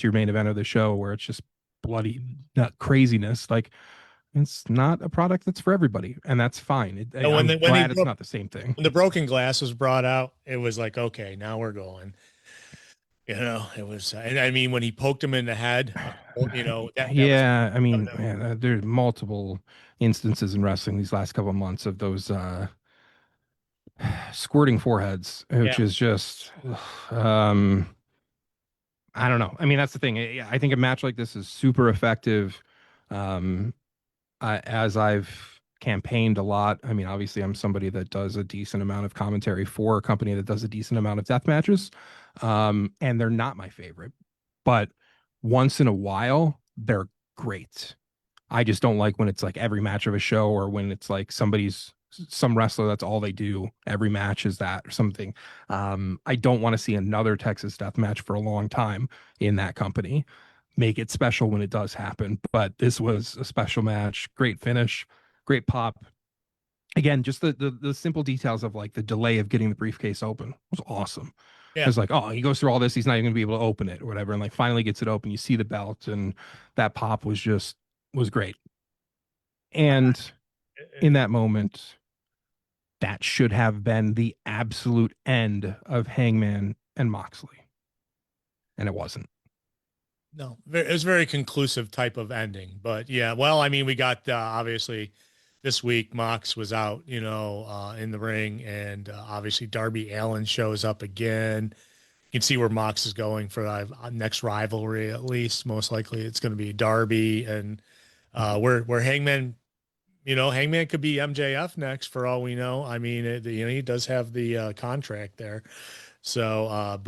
your main event of the show where it's just bloody not craziness. Like, it's not a product that's for everybody, and that's fine. I'm glad it's not the same thing. When the broken glass was brought out, it was like, okay, now we're going. It was, and I mean, when he poked him in the head, yeah, I mean, man, there's multiple instances in wrestling these last couple of months of those squirting foreheads, which is just, I don't know. I mean, that's the thing. I think a match like this is super effective. As I've campaigned a lot, I mean, obviously I'm somebody that does a decent amount of commentary for a company that does a decent amount of death matches. And they're not my favorite, but once in a while, they're great. I just don't like when it's like every match of a show, or when it's like some wrestler, that's all they do. Every match is that or something. I don't want to see another Texas death match for a long time in that company. Make it special when it does happen. But this was a special match. Great finish, great pop. Again, just the simple details of like the delay of getting the briefcase open was awesome. Yeah. It's like, oh, he goes through all this, he's not even gonna be able to open it or whatever, and like finally gets it open. You see the belt, and that pop was great. And in that moment, that should have been the absolute end of Hangman and Moxley, and it wasn't. No, it was a very conclusive type of ending. But yeah, well, I mean, we got obviously this week Mox was out, in the ring, and obviously Darby Allin shows up again. You can see where Mox is going for next rivalry. At least most likely it's going to be Darby, and where Hangman, Hangman could be MJF next for all we know. I mean, he does have the contract there. So,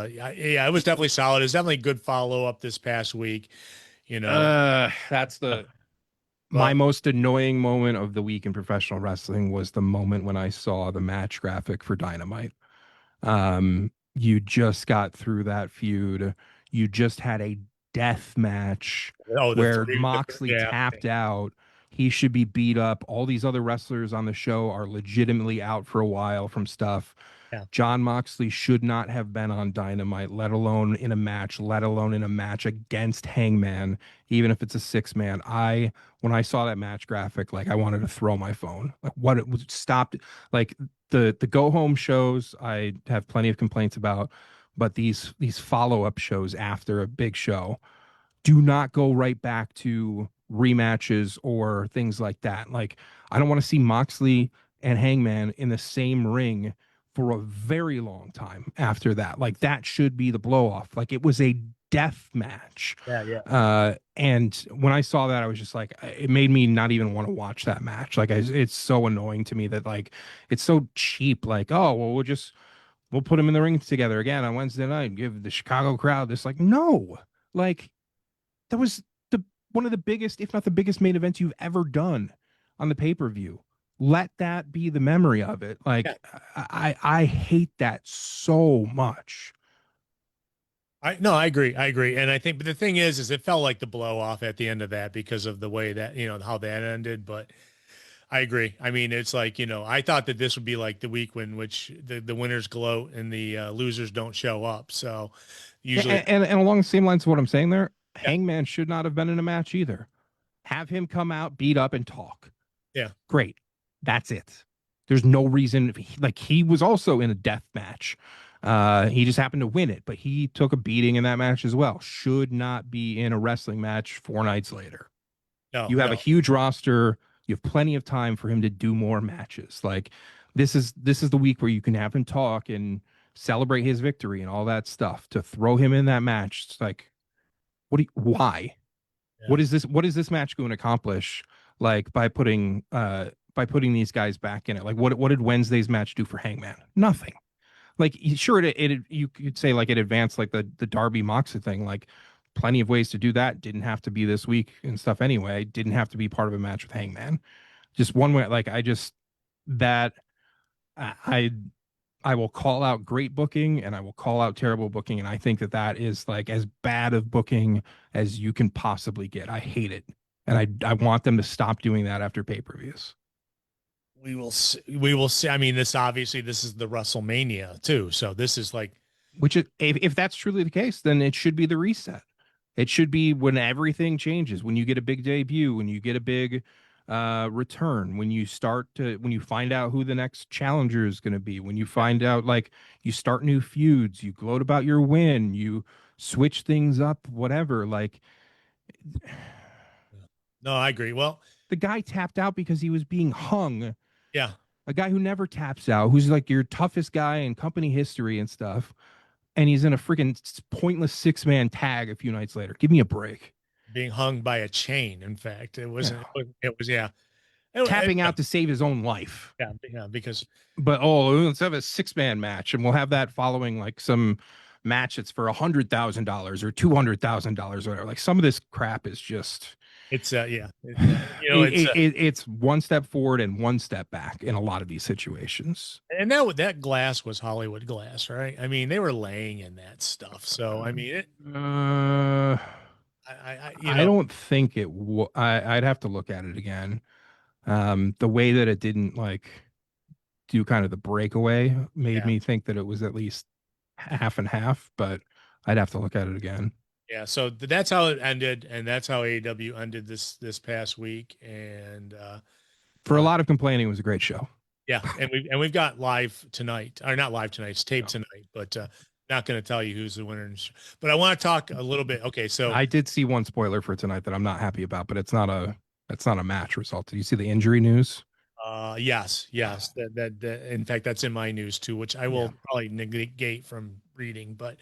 yeah, it was definitely solid. It was definitely a good follow up this past week. That's my most annoying moment of the week in professional wrestling was the moment when I saw the match graphic for Dynamite. You just got through that feud. You just had a death match where Moxley tapped out. He should be beat up. All these other wrestlers on the show are legitimately out for a while from stuff. Yeah. John Moxley should not have been on Dynamite, let alone in a match against Hangman, even if it's a 6-man. When I saw that match graphic, like I wanted to throw my phone. Like what it was stopped. Like the go home shows, I have plenty of complaints about, but these follow-up shows after a big show do not go right back to rematches or things like that. Like, I don't want to see Moxley and Hangman in the same ring for a very long time after that. Like, that should be the blow off. Like, it was a death match. Yeah. And when I saw that, I was just like, it made me not even want to watch that match. Like, it's so annoying to me that like it's so cheap. Like, oh well, we'll put them in the ring together again on Wednesday night. Give the Chicago crowd this. Like, no, like that was one of the biggest, if not the biggest, main events you've ever done on the pay-per-view. Let that be the memory of it. Like, yeah. I hate that so much. I agree. And I think, but the thing is it felt like the blow off at the end of that because of the way that, how that ended. But I agree. I mean, it's like, I thought that this would be like the week when which the winners gloat and the losers don't show up. So usually, And along the same lines of what I'm saying there, yeah, Hangman should not have been in a match either. Have him come out, beat up, and talk. yeah, Great. That's it. There's no reason. He was also in a death match. He just happened to win it, but he took a beating in that match as well. Should not be in a wrestling match 4 nights later. no, You have a no. huge roster. You have plenty of time for him to do more matches. Like this is the week where you can have him talk and celebrate his victory and all that stuff. To throw him in that match, it's like, why? Yeah. What is this match going to accomplish? Like by putting these guys back in it. Like what did Wednesday's match do for Hangman? Nothing. Like sure it you could say like it advanced like the Darby Moxley thing. Like plenty of ways to do that. Didn't have to be this week and stuff anyway. Didn't have to be part of a match with Hangman. Just one way. Like I will call out great booking and I will call out terrible booking. And I think that is like as bad of booking as you can possibly get. I hate it. And I want them to stop doing that after pay-per-views. We will see. We will see. I mean, this is the WrestleMania too. So this is like, which if that's truly the case, then it should be the reset. It should be when everything changes, when you get a big debut, when you get a big return, when you find out who the next challenger is going to be, when you find out, like, you start new feuds, you gloat about your win, you switch things up, whatever. Like, no, I agree. Well, the guy tapped out because he was being hung. yeah. A guy who never taps out, who's like your toughest guy in company history and stuff, and he's in a freaking pointless 6-man tag a few nights later. Give me a break. Being hung by a chain. In fact, it wasn't. Yeah. It was yeah. Tapping out to save his own life. Yeah, because. But let's have a 6-man match, and we'll have that following like some match that's for $100,000 or $200,000 or whatever. Like some of this crap is just. It's It's one step forward and one step back in a lot of these situations. And that glass was Hollywood glass, right? I mean, they were laying in that stuff. So I mean, I don't think it. I'd have to look at it again. The way that it didn't like do kind of the breakaway made me think that it was at least half and half, but I'd have to look at it again. Yeah, so that's how it ended, and that's how AEW ended this past week. And for a lot of complaining, it was a great show. Yeah, and we've got live tonight, or not live tonight, it's taped tonight, but not going to tell you who's the winner. But I want to talk a little bit. Okay, so I did see one spoiler for tonight that I'm not happy about, but it's not a match result. Did you see the injury news? Yes. That in fact, that's in my news too, which I will probably negate from reading, but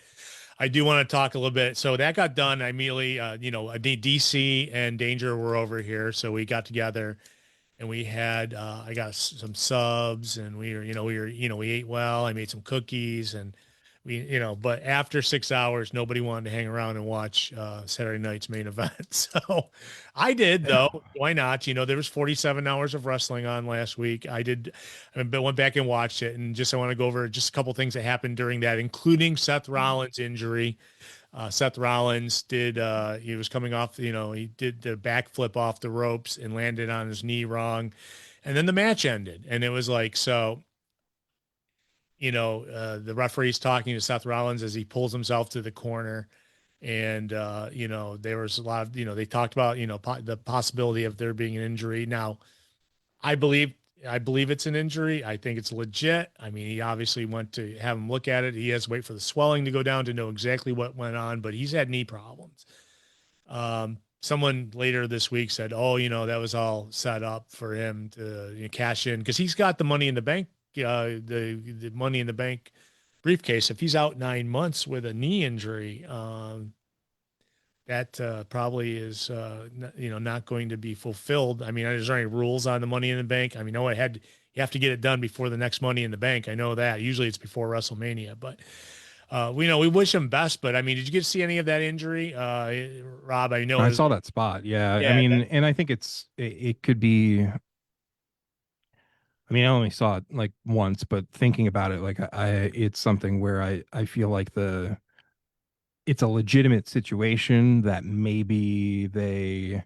I do want to talk a little bit. So that got done. I immediately, DC and Danger were over here. So we got together and we had, I got some subs and we ate well. I made some cookies and but after 6 hours, nobody wanted to hang around and watch Saturday night's main event. So I did, though. Why not? There was 47 hours of wrestling on last week. I went back and watched it, and I want to go over just a couple things that happened during that, including Seth Rollins' injury. Seth Rollins he was coming off, he did the backflip off the ropes and landed on his knee wrong. And then the match ended, and it was like, so the referee's talking to Seth Rollins as he pulls himself to the corner. And, there was a lot of, they talked about, the possibility of there being an injury. Now, I believe it's an injury. I think it's legit. I mean, he obviously went to have him look at it. He has to wait for the swelling to go down to know exactly what went on, but he's had knee problems. Someone later this week said, that was all set up for him to cash in because he's got the Money in the Bank. The Money in the Bank briefcase. If he's out 9 months with a knee injury, that probably is not going to be fulfilled. I mean, is there any rules on the Money in the Bank? I mean, you have to get it done before the next Money in the Bank. I know that usually it's before WrestleMania, but we wish him best. But I mean, did you get to see any of that injury, Rob? I know I saw that spot. Yeah, I mean, and I think it could be. I mean, I only saw it like once, but thinking about it, like it's something where I feel like it's a legitimate situation that maybe they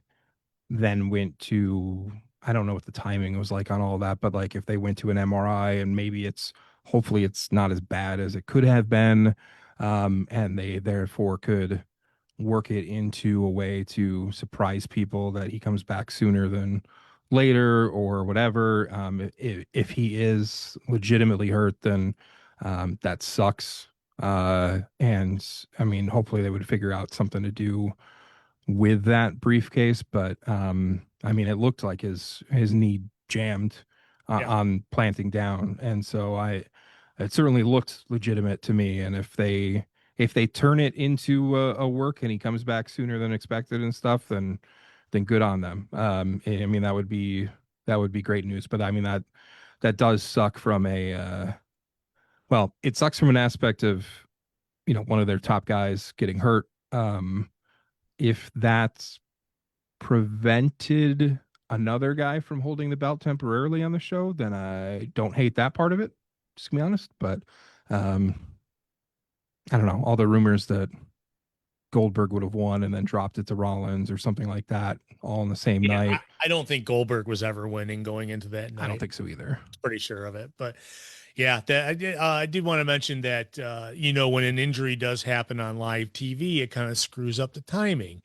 then went to I don't know what the timing was like on all that, but like if they went to an MRI and maybe hopefully it's not as bad as it could have been, and they therefore could work it into a way to surprise people that he comes back sooner than later or whatever. If he is legitimately hurt, then that sucks. And I mean, hopefully they would figure out something to do with that briefcase. But I mean, it looked like his knee jammed Yeah. on planting down, and so it certainly looked legitimate to me. And if they turn it into a work and he comes back sooner than expected and stuff, then good on them. I mean, that would be great news. But I mean, that does suck from well, it sucks from an aspect of, one of their top guys getting hurt. If that's prevented another guy from holding the belt temporarily on the show, then I don't hate that part of it, just to be honest. But I don't know, all the rumors that Goldberg would have won and then dropped it to Rollins or something like that, all in the same night. I don't think Goldberg was ever winning going into that night. I don't think so either. Pretty sure of it, but yeah, I did want to mention that when an injury does happen on live TV, it kind of screws up the timing,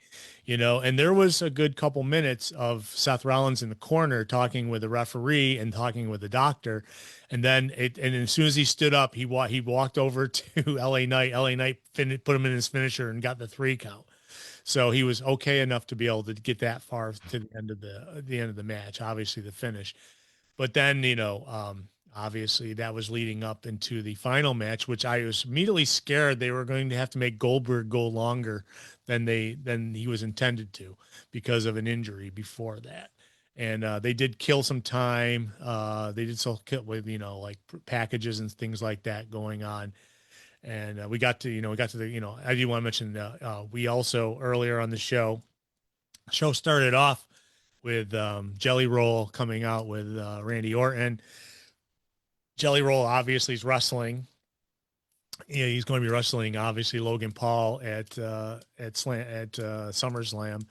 and there was a good couple minutes of Seth Rollins in the corner talking with the referee and talking with the doctor, and then as soon as he stood up, he walked over to LA Knight. LA Knight put him in his finisher and got the 3 count. So he was okay enough to be able to get that far to the end of the match, obviously the finish. But then, obviously that was leading up into the final match, which I was immediately scared they were going to have to make Goldberg go longer than he was intended to because of an injury before that. And they did kill some time. They did so kill with, like packages and things like that going on. And we got to the, I do want to mention, we also earlier on the show started off with Jelly Roll coming out with Randy Orton. Jelly Roll obviously is wrestling. Yeah, he's going to be wrestling obviously Logan Paul at SummerSlam,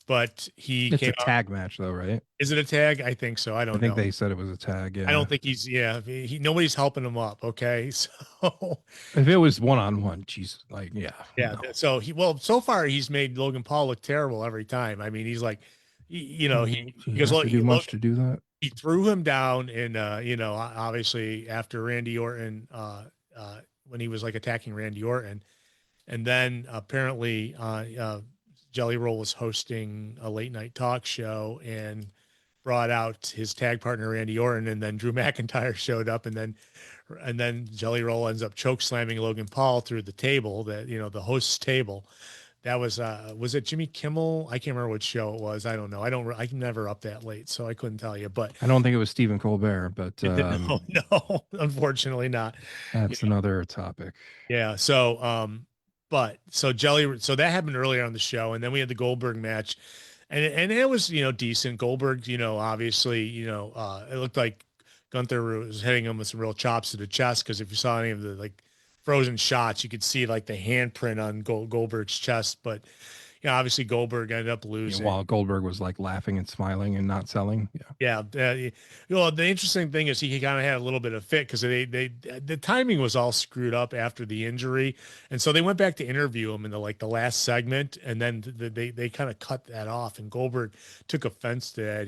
but it's a tag match though, right? Is it a tag? I think so. I don't know. I think they said it was a tag. Yeah. I don't think nobody's helping him up. Okay. So if it was one-on-one, geez, like, yeah. No. So so far he's made Logan Paul look terrible every time. I mean, he's like, he goes, much to do that. He threw him down and, obviously after Randy Orton, when he was like attacking Randy Orton, and then apparently, Jelly Roll was hosting a late night talk show and brought out his tag partner, Randy Orton, and then Drew McIntyre showed up, and then Jelly Roll ends up choke slamming Logan Paul through the table the host's table. That was it Jimmy Kimmel? I can't remember which show it was. I don't know. I'm never up that late, so I couldn't tell you, but I don't think it was Stephen Colbert, but no, unfortunately not. That's another topic. Yeah. So, so that happened earlier on the show, and then we had the Goldberg match, and it was decent. Goldberg, obviously, it looked like Gunther was hitting him with some real chops to the chest, because if you saw any of the like frozen shots, you could see like the handprint on Goldberg's chest. But obviously Goldberg ended up losing. While Goldberg was like laughing and smiling and not selling. Yeah. The interesting thing is he kind of had a little bit of fit because the timing was all screwed up after the injury, and so they went back to interview him in the last segment, and then they kind of cut that off, and Goldberg took offense to that.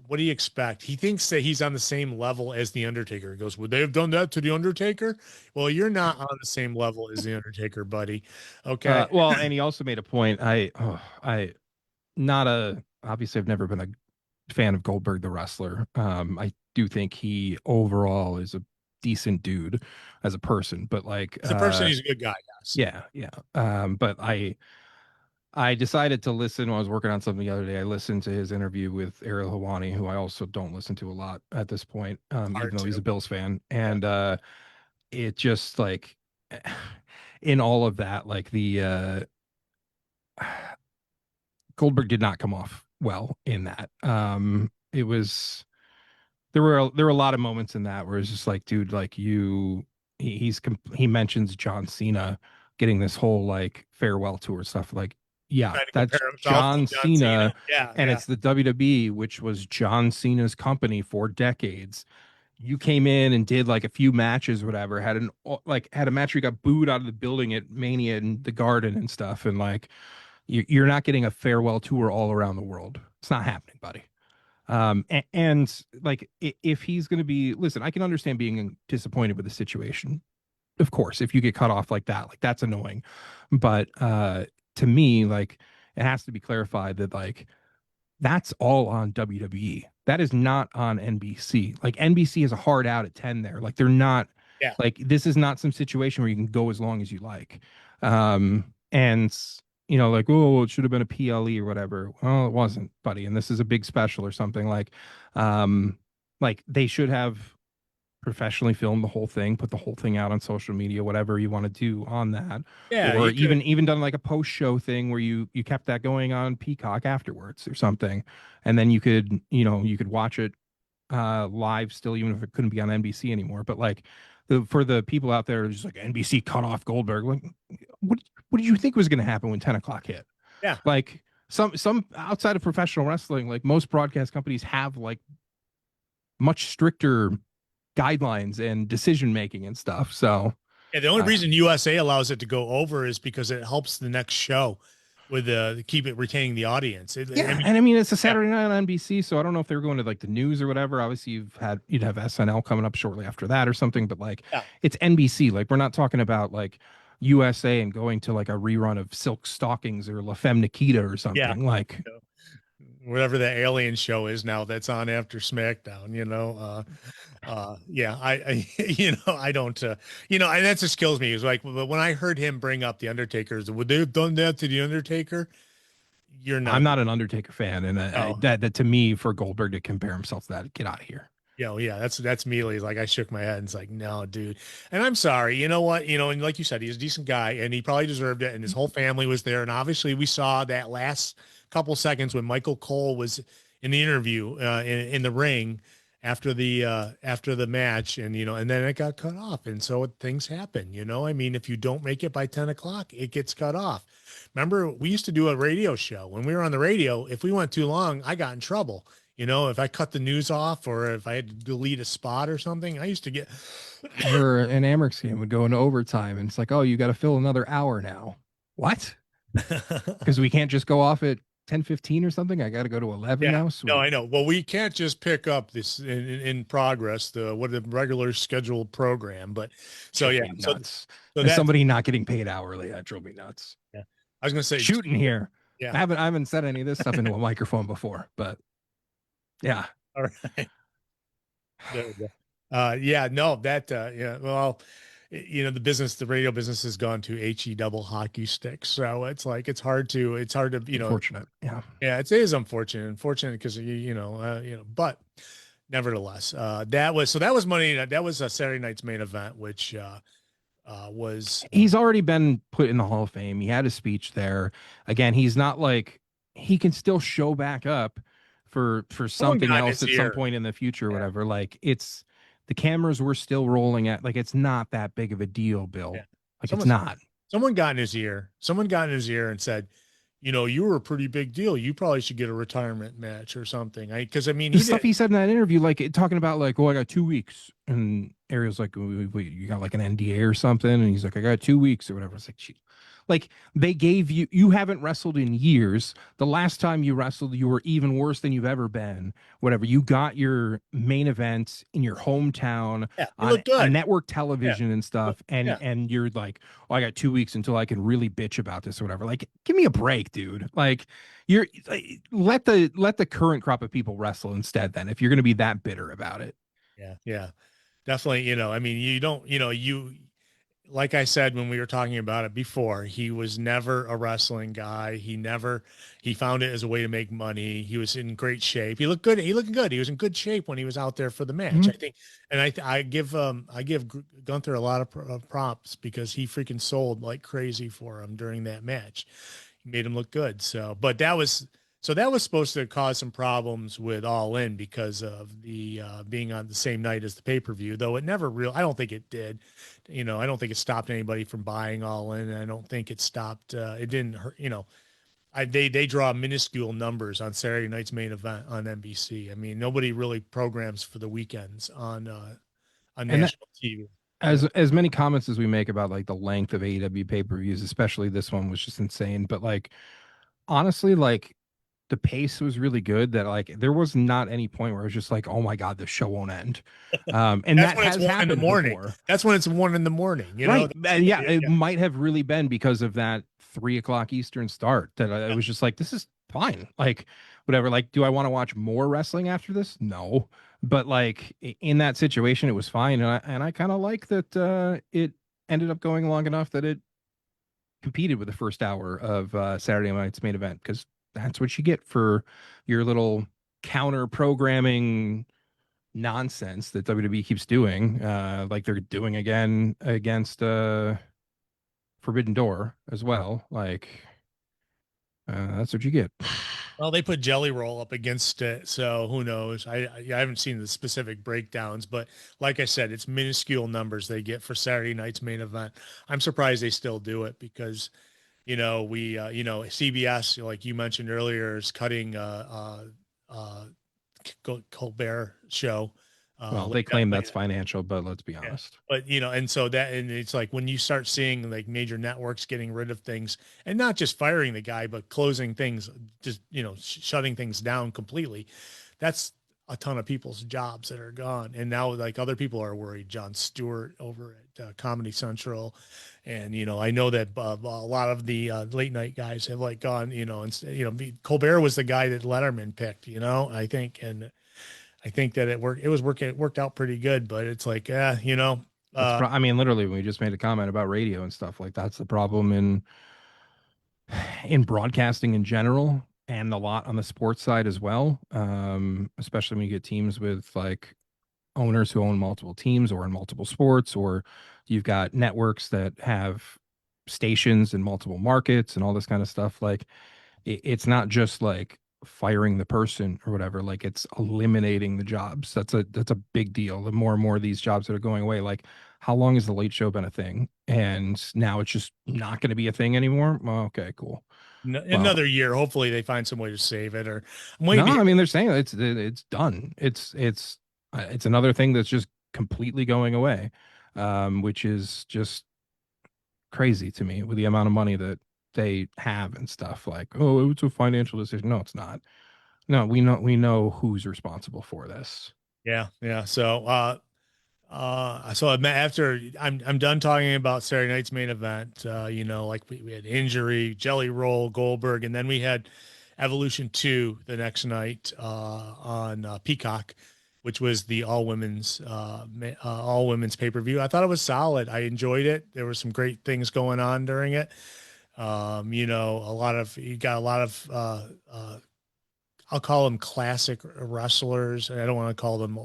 What do you expect? He thinks that he's on the same level as The Undertaker. He goes, would they have done that to The Undertaker? Well, you're not on the same level as The Undertaker, buddy. Okay. Well, and he also made a point. Obviously I've never been a fan of Goldberg, the wrestler. I do think he overall is a decent dude as a person, but like as a person, he's a good guy. Yes. Yeah. But I decided to listen when I was working on something the other day. I listened to his interview with Ariel Helwani, who I also don't listen to a lot at this point, even though he's a Bills fan. And it just like in all of that, like the Goldberg did not come off well in that. It was there were a lot of moments in that where it's just like, dude, like he mentions John Cena getting this whole like farewell tour stuff. Like, Yeah, trying to that's compare himself John to John Cena. Cena, Yeah, and yeah. it's the WWE, which was John Cena's company for decades. You came in and did like a few matches, whatever. Had a match where you got booed out of the building at Mania and the Garden and stuff, and like you're not getting a farewell tour all around the world. It's not happening, buddy. And like if he's going to be, listen, I can understand being disappointed with the situation. Of course, if you get cut off like that, like that's annoying. But to me, like it has to be clarified that like that's all on WWE. That is not on NBC. Like NBC is a hard out at 10 there. Like they're not Yeah. like this is not some situation where you can go as long as you like. And you know, like, oh, it should have been a PLE or whatever. Well, it wasn't, buddy. And this is a big special or something like they should have professionally filmed the whole thing, put the whole thing out on social media, whatever you want to do on that. Yeah, Or you could- even done like a post show thing where you kept that going on Peacock afterwards or something. And then you could watch it live still, even if it couldn't be on NBC anymore. But like for the people out there just like NBC cut off Goldberg, like what did you think was going to happen when 10 o'clock hit? Yeah. Like some outside of professional wrestling, like most broadcast companies have like much stricter guidelines and decision making and stuff. So yeah, the only reason USA allows it to go over is because it helps the next show with keep it retaining the audience. I mean it's a Saturday night on NBC, so I don't know if they're going to like the news or whatever. Obviously you'd have SNL coming up shortly after that or something, but like it's NBC. Like we're not talking about like USA and going to like a rerun of Silk Stockings or La Femme Nikita or something. Like whatever the alien show is now that's on after SmackDown, I I don't, and that just kills me. It's like, but when I heard him bring up the Undertaker's, would they have done that to the Undertaker? I'm not an Undertaker fan, and that to me, for Goldberg to compare himself to that, get out of here. Yeah, that's me. Like I shook my head and it's like, no, dude. And I'm sorry. You know what? And like you said, he's a decent guy and he probably deserved it. And his whole family was there. And obviously we saw that last couple seconds when Michael Cole was in the interview in the ring after the match, and and then it got cut off. And so things happen. I mean, if you don't make it by 10 o'clock, it gets cut off. Remember, we used to do a radio show. When we were on the radio, if we went too long, I got in trouble. If I cut the news off or if I had to delete a spot or something, I used to get. Or an Amex game would go into overtime, and it's like, oh, you got to fill another hour now. What? Because we can't just go off at 10:15 or something. I got to go to 11 now. Sweet. No, I know. Well, we can't just pick up this in progress the regular scheduled program. But so yeah, so somebody not getting paid hourly, that drove me nuts. Yeah, I was gonna say shooting here. Yeah, I haven't said any of this stuff into a microphone before, but. Yeah. All right. There we go. No, that, well, the radio business has gone to HE double hockey sticks. So it's like, it's hard to, unfortunate. Yeah. Yeah. It is unfortunate because but nevertheless, that was money. That was a Saturday night's main event, which, he's already been put in the Hall of Fame. He had a speech there. Again, he's not like, he can still show back up for something else at some point in the future or whatever. Like the cameras were still rolling at, like, it's not that big of a deal, Bill. Yeah. Like it's not. Someone got in his ear and said, you were a pretty big deal. You probably should get a retirement match or something. Because I mean, the stuff he said in that interview, like talking about like, oh, I got 2 weeks, and Ariel's like, wait, you got like an NDA or something, and he's like, I got 2 weeks or whatever. It's like, like they gave you haven't wrestled in years. The last time you wrestled, you were even worse than you've ever been. Whatever. You got your main event in your hometown on network television and stuff. And you're like, oh, I got 2 weeks until I can really bitch about this or whatever. Like, give me a break, dude. Like let the current crop of people wrestle instead then, if you're going to be that bitter about it. Yeah, definitely. I mean, you don't, like I said, when we were talking about it before, he was never a wrestling guy. He found it as a way to make money. He was in great shape. He looked good. He looked good. He was in good shape when he was out there for the match. Mm-hmm. I think, and I give Gunther a lot of props because he freaking sold like crazy for him during that match. He made him look good. So that was supposed to cause some problems with All In because of the being on the same night as the pay-per-view, though it never I don't think it did. I don't think it stopped anybody from buying All In. I don't think it stopped. It didn't hurt, they draw minuscule numbers on Saturday night's main event on NBC. I mean, nobody really programs for the weekends on And national TV. as many comments as we make about like the length of AEW pay-per-views, especially this one was just insane. But like honestly, like the pace was really good that like there was not any point where it was just like, oh my God, the show won't end. And That's that when it's has 1 in happened the morning. before. That's when it's 1 in the morning. You Right. know? And yeah, it might have really been because of that 3 o'clock Eastern start that I was just like, this is fine. Like, whatever. Like, do I want to watch more wrestling after this? No. But like in that situation, it was fine. And I kind of like that it ended up going long enough that it competed with the first hour of Saturday night's main event, because that's what you get for your little counter programming nonsense that WWE keeps doing, like they're doing again against Forbidden Door as well. Like that's what you get. Well, they put Jelly Roll up against it, so who knows? I haven't seen the specific breakdowns, but like I said, it's minuscule numbers they get for Saturday night's main event. I'm surprised they still do it because, you know, CBS, like you mentioned earlier, is cutting Colbert show. Well, they claim that's financial, but let's be honest. But and so and it's like when you start seeing like major networks getting rid of things and not just firing the guy, but closing things, just shutting things down completely. That's a ton of people's jobs that are gone. And now like other people are worried. Jon Stewart over at Comedy Central, and I know that a lot of the late night guys have like gone. And Colbert was the guy that Letterman picked. I think and. I think that it worked out pretty good, but it's like, I mean, literally, we just made a comment about radio and stuff. Like that's the problem in broadcasting in general, and a lot on the sports side as well. Especially when you get teams with like owners who own multiple teams or in multiple sports, or you've got networks that have stations in multiple markets and all this kind of stuff. Like it's not just like firing the person or whatever, like it's eliminating the jobs. That's a big deal. The more and more of these jobs that are going away, like how long has the Late Show been a thing, and now it's just not going to be a thing anymore? Well, okay, cool. Another year, hopefully they find some way to save it. Or I mean, they're saying it's done. It's another thing that's just completely going away, which is just crazy to me with the amount of money that they have and stuff. Like, oh, it's a financial decision. No, it's not. No, we know who's responsible for this. Yeah. So after I'm done talking about Saturday night's main event, like we had Injury, Jelly Roll, Goldberg, and then we had Evolution 2 the next night on Peacock, which was the all women's pay-per-view. I thought it was solid. I enjoyed it. There were some great things going on during it. You got a lot of I'll call them classic wrestlers. I don't want to call them,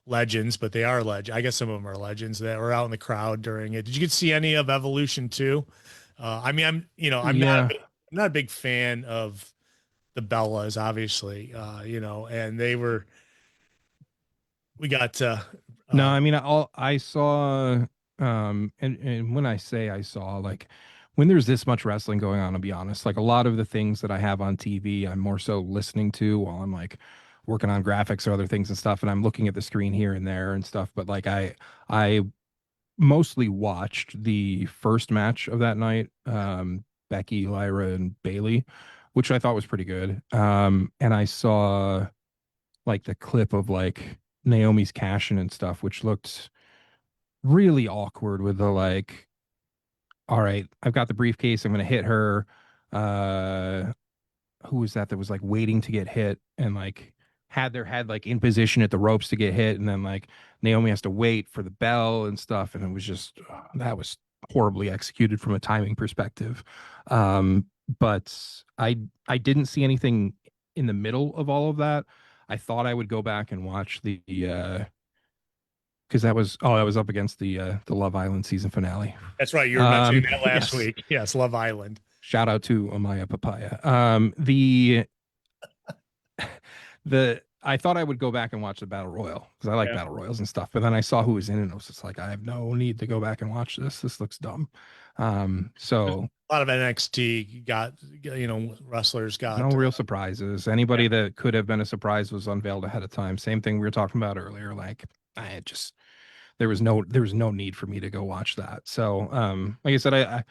legends, but they are legends. I guess some of them are legends that were out in the crowd during it. Did you get to see any of Evolution 2? I mean, I'm not a big fan of the Bellas, obviously, and we got no, I mean, I saw, and when I say I saw, like, when there's this much wrestling going on, I'll be honest, like a lot of the things that I have on TV, I'm more so listening to while I'm like working on graphics or other things and stuff. And I'm looking at the screen here and there and stuff. But like, I mostly watched the first match of that night, Becky, Lyra, and Bailey, which I thought was pretty good. And I saw like the clip of like Naomi's cash-in and stuff, which looked really awkward with the like, all right, I've got the briefcase, I'm gonna hit her. Who was that was like waiting to get hit and like had their head like in position at the ropes to get hit, and then like Naomi has to wait for the bell and stuff, and it was just that was horribly executed from a timing perspective. But I didn't see anything in the middle of all of that. I thought I would go back and watch the because I was up against the Love Island season finale. That's right. You were mentioning that last week. Yes, Love Island. Shout out to Amaya Papaya. I thought I would go back and watch the Battle Royal because I like Battle Royals and stuff. But then I saw who was in it, and I was just like, I have no need to go back and watch this. This looks dumb. So a A lot of NXT got, wrestlers got. No real surprises. Anybody that could have been a surprise was unveiled ahead of time. Same thing we were talking about earlier. Like I just there was no need for me to go watch that. So like I said, I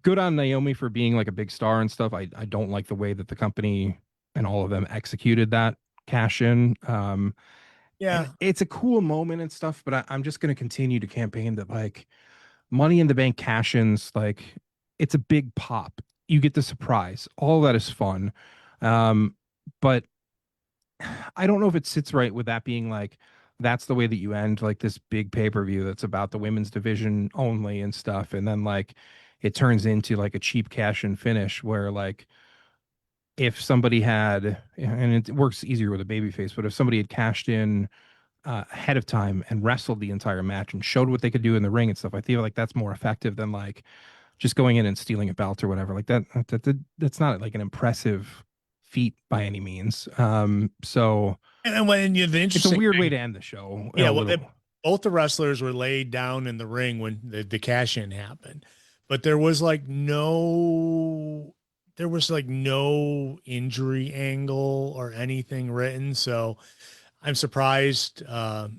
good on Naomi for being like a big star and stuff. I don't like the way that the company and all of them executed that cash in. Yeah. And it's a cool moment and stuff, but I'm just gonna continue to campaign that like Money in the Bank cash ins, like it's a big pop. You get the surprise. All that is fun. But I don't know if it sits right with that being like that's the way that you end like this big pay-per-view that's about the women's division only and stuff. And then like it turns into like a cheap cash and finish where like if somebody had, and it works easier with a baby face, but if somebody had cashed in ahead of time and wrestled the entire match and showed what they could do in the ring and stuff, I feel like that's more effective than like just going in and stealing a belt or whatever. Like that's not like an impressive feat by any means. So And when the it's a interesting weird thing, way to end the show. yeah, well, both the wrestlers were laid down in the ring when the cash in happened, but there was like no injury angle or anything written. So I'm surprised that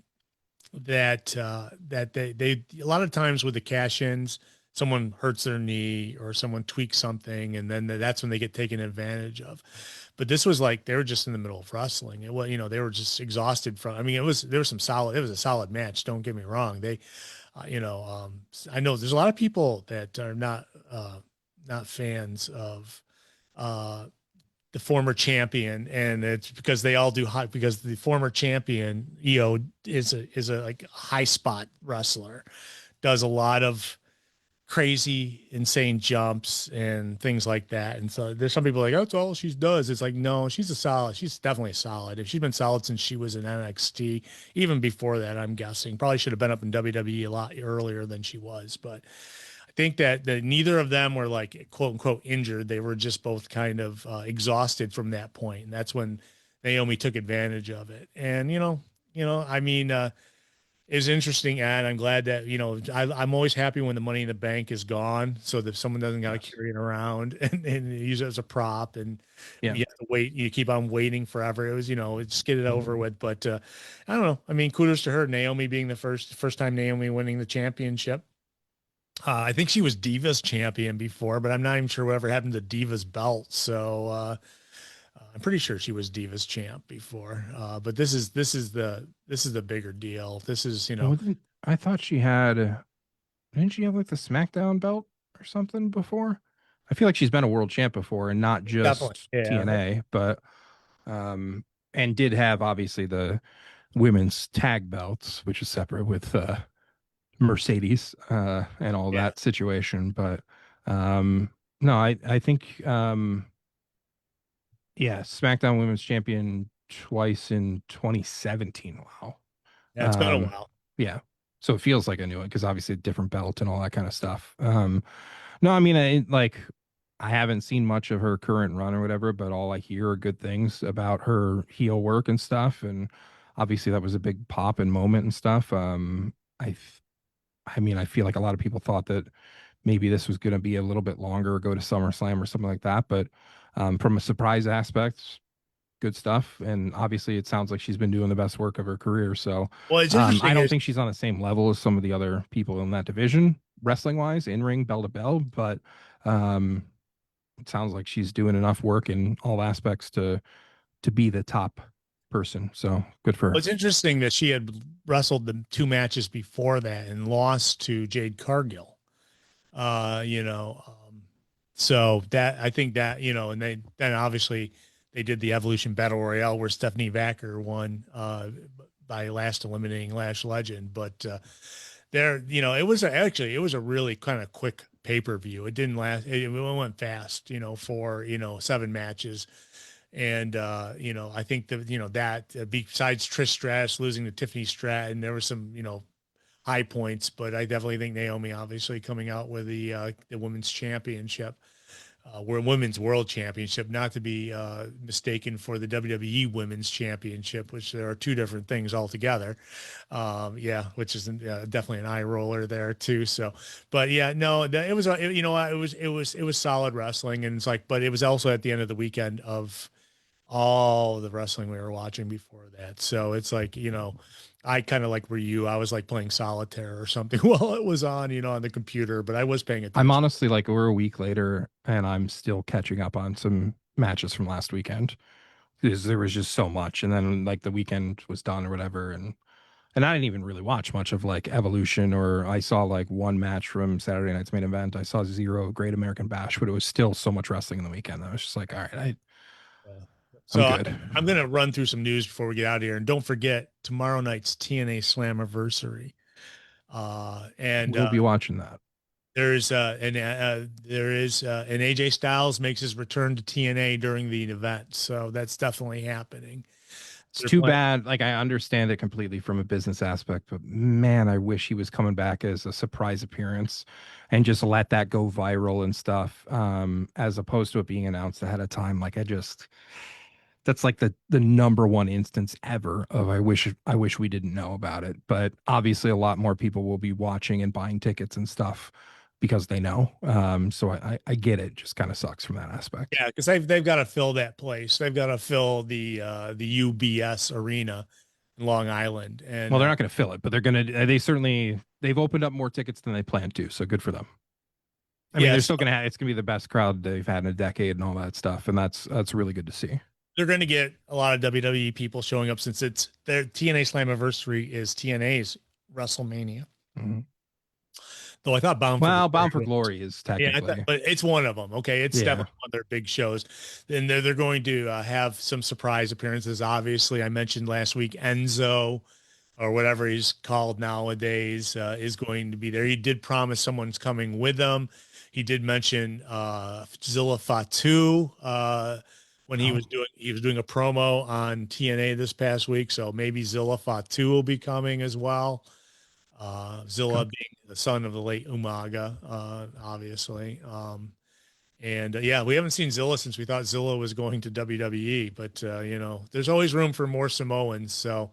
they a lot of times with the cash ins, someone hurts their knee or someone tweaks something, and then that's when they get taken advantage of. But this was like they were just in the middle of wrestling. It was, they were just exhausted from. I mean, it was a solid match. Don't get me wrong. They, I know there's a lot of people that are not fans of the former champion, and it's because they all do high, because the former champion Io is a like high spot wrestler, does a lot of crazy insane jumps and things like that. And so there's some people like, oh, that's all she does. It's like, no, she's definitely solid. If she's been solid since she was in NXT, even before that, I'm guessing probably should have been up in WWE a lot earlier than she was. But I think that neither of them were like quote unquote injured. They were just both kind of exhausted from that point. And that's when Naomi took advantage of it. And, I mean, is interesting, and I'm glad that I'm always happy when the Money in the Bank is gone, so that someone doesn't got to carry it around and use it as a prop, and you have to wait. You keep on waiting forever. It was just get it over with. But I don't know. I mean, kudos to her, Naomi being the first time Naomi winning the championship. I think she was Divas champion before, but I'm not even sure whatever happened to Divas belt. So I'm pretty sure she was Divas champ before, but this is the bigger deal. This is I thought she had. Didn't she have like the SmackDown belt or something before? I feel like she's been a world champ before and not just TNA, but and did have obviously the women's tag belts, which is separate with Mercedes and all that situation. But no, I think SmackDown Women's Champion twice in 2017. Wow. Yeah, it's been a while. Yeah. So it feels like a new one because obviously a different belt and all that kind of stuff. No, I mean, I haven't seen much of her current run or whatever, but all I hear are good things about her heel work and stuff. And obviously that was a big pop and moment and stuff. I mean, I feel like a lot of people thought that maybe this was going to be a little bit longer or go to SummerSlam or something like that. But from a surprise aspect, good stuff. And obviously it sounds like she's been doing the best work of her career. So it's I don't think she's on the same level as some of the other people in that division, wrestling wise, in ring, bell to bell. But it sounds like she's doing enough work in all aspects to be the top person. So good for her. It's interesting that she had wrestled the 2 matches before that and lost to Jade Cargill. So that I think that, and then obviously they did the Evolution Battle Royale where Stephanie Vacker won by last eliminating Lash Legend. But it was a really kind of quick pay-per-view. It didn't last. It went fast, for, 7 matches. And, I think that besides Trish Stratus losing to Tiffany Stratton, there were some, high points, but I definitely think Naomi obviously coming out with the women's championship. women's world championship, not to be mistaken for the WWE women's championship, which there are two different things altogether. Yeah, which is definitely an eye roller there too. So, but yeah, no, it was, you know, it was solid wrestling, and it's like, but it was also at the end of the weekend of all the wrestling we were watching before that. So it's like, you know, I kind of like were you. I was like playing solitaire or something while it was on, you know, on the computer, but I was paying attention. I'm honestly like, we're a week later and I'm still catching up on some matches from last weekend because there was just so much. And then like the weekend was done or whatever. And I didn't even really watch much of like Evolution, or I saw like one match from Saturday night's main event. I saw zero Great American Bash, but it was still so much wrestling in the weekend. I was just like, all right, So I'm good. I'm going to run through some news before we get out of here. And don't forget tomorrow night's TNA Slammiversary. And We'll be watching that. there is an AJ Styles makes his return to TNA during the event. So that's definitely happening. It's They're too playing- bad. Like, I understand it completely from a business aspect, but man, I wish he was coming back as a surprise appearance and just let that go viral and stuff. As opposed to it being announced ahead of time. Like, that's like the number one instance ever of I wish we didn't know about it. But obviously a lot more people will be watching and buying tickets and stuff because they know. So I get it. Just kind of sucks from that aspect. Yeah, because they've got to fill that place. They've got to fill the UBS arena in Long Island. And Well, they're not going to fill it, but they've opened up more tickets than they planned to. So good for them. I mean, they're Yes. still going to it's going to be the best crowd they've had in a decade and all that stuff. And that's really good to see. they're going to get a lot of WWE people showing up since it's their TNA Slammiversary is TNA's WrestleMania. Mhm. Though I thought Bound for Glory is technically. but it's one of them. Okay, it's Yeah. definitely one of their big shows. Then they're going to have some surprise appearances. Obviously, I mentioned last week Enzo, or whatever he's called nowadays, is going to be there. He did promise someone's coming with them. He did mention Zilla Fatu when he was doing a promo on TNA this past week. So maybe Zilla Fatu will be coming as well. Zilla being the son of the late Umaga, obviously. And yeah, we haven't seen Zilla since we thought Zilla was going to WWE, but you know, there's always room for more Samoans. So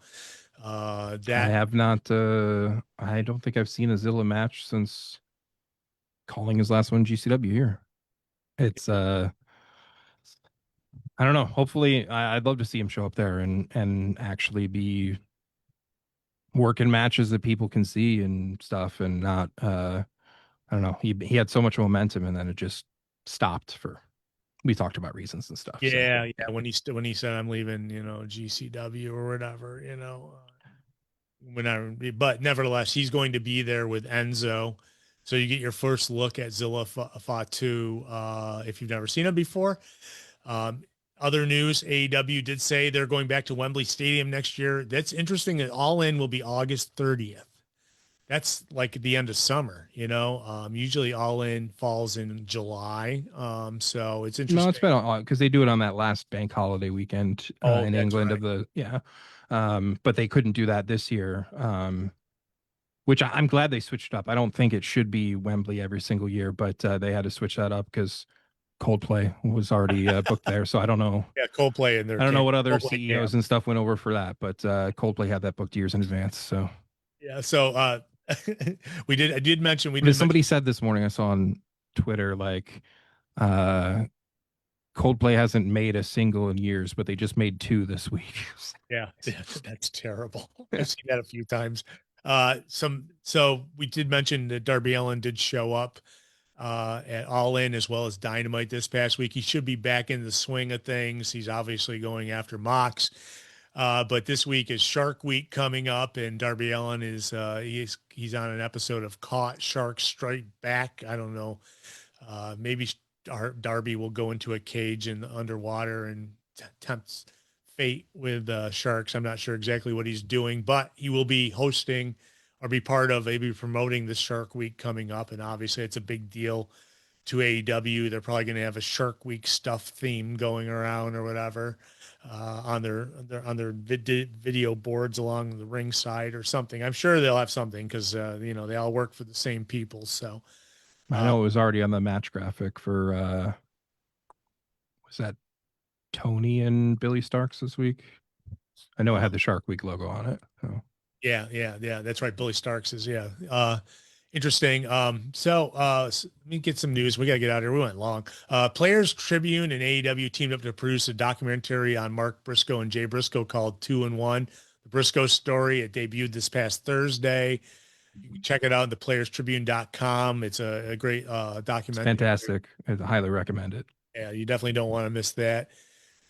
I have not. I don't think I've seen a Zilla match since calling his last one GCW here. It's I don't know. Hopefully, I'd love to see him show up there and actually be working matches that people can see and stuff, and not. I don't know. He had so much momentum, and then it just stopped for. We talked about reasons and stuff. Yeah, so. Yeah. When he said I'm leaving, you know, GCW or whatever, you know, but nevertheless, he's going to be there with Enzo. So you get your first look at Zilla Fatu if you've never seen him before. Other news, AEW did say they're going back to Wembley Stadium next year. That's interesting. That All In will be August 30th. That's like the end of summer, you know. Usually All In falls in July. So it's interesting. No, it's been because they do it on that last bank holiday weekend in England right. But they couldn't do that this year. Which I'm glad they switched up. I don't think it should be Wembley every single year, but they had to switch that up because Coldplay was already booked there. So I don't know. Yeah, Coldplay in there. I don't know what other CEOs and stuff went over for that, but Coldplay had that booked years in advance. So yeah, so I did mention somebody said this morning, I saw on Twitter, like Coldplay hasn't made a single in years, but they just made 2 this week. Yeah, that's terrible. I've seen that a few times. So we did mention that Darby Allin did show up at All In as well as Dynamite this past week. He should be back in the swing of things. He's obviously going after Mox. But this week is Shark Week coming up, and Darby Allin is he's on an episode of Caught Sharks Strike Back. I don't know. Maybe Darby will go into a cage in the underwater and tempt fate with sharks. I'm not sure exactly what he's doing, but he will be hosting or be part of maybe promoting the Shark Week coming up. And obviously it's a big deal to AEW. They're probably going to have a Shark Week stuff theme going around or whatever on their video boards along the ringside or something. I'm sure they'll have something because you know, they all work for the same people. So I know it was already on the match graphic for Was that Tony and Billy Starks this week? I know it had the Shark Week logo on it. So. Yeah. That's right. Billy Starks is, yeah. Interesting. Let me get some news. We got to get out of here. We went long. Players Tribune and AEW teamed up to produce a documentary on Mark Briscoe and Jay Briscoe called 2 and 1. The Briscoe story. It debuted this past Thursday. You can check it out at theplayerstribune.com. It's a great documentary. Fantastic. I highly recommend it. Yeah, you definitely don't want to miss that.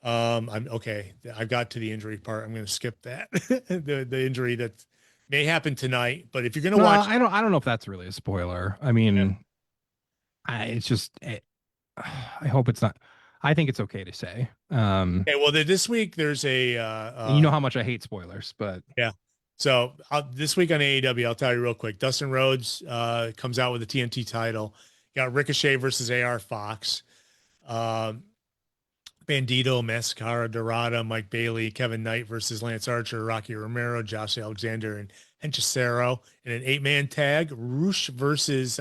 I'm okay. I got to the injury part. I'm going to skip that. the injury that may happen tonight, but if you're going to watch, I don't know if that's really a spoiler. I mean, I hope it's not. I think it's okay to say. Okay, well, this week there's a you know how much I hate spoilers, but yeah. So this week on AEW, I'll tell you real quick. Dustin Rhodes comes out with the TNT title. Got Ricochet versus AR Fox. Bandito, Mascara, Dorada, Mike Bailey, Kevin Knight versus Lance Archer, Rocky Romero, Josh Alexander, and Henchicero in an 8-man tag. Roosh versus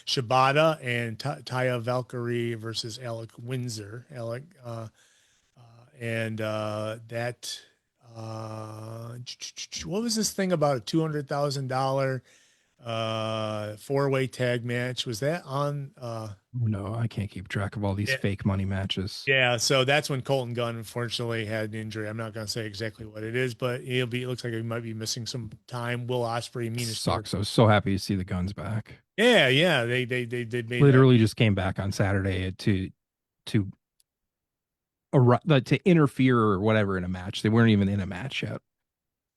Shibata and Taya Valkyrie versus Alec Windsor. What was this thing about a $200,000 4-way tag match? Was that on no, I can't keep track of all these fake money matches. Yeah, so that's when Colton Gunn unfortunately had an injury. I'm not going to say exactly what it is, but it looks like he might be missing some time. Will Ospreay, sucks. I was so happy to see the Guns back. Yeah, they made literally just came back on Saturday to interfere or whatever in a match. They weren't even in a match yet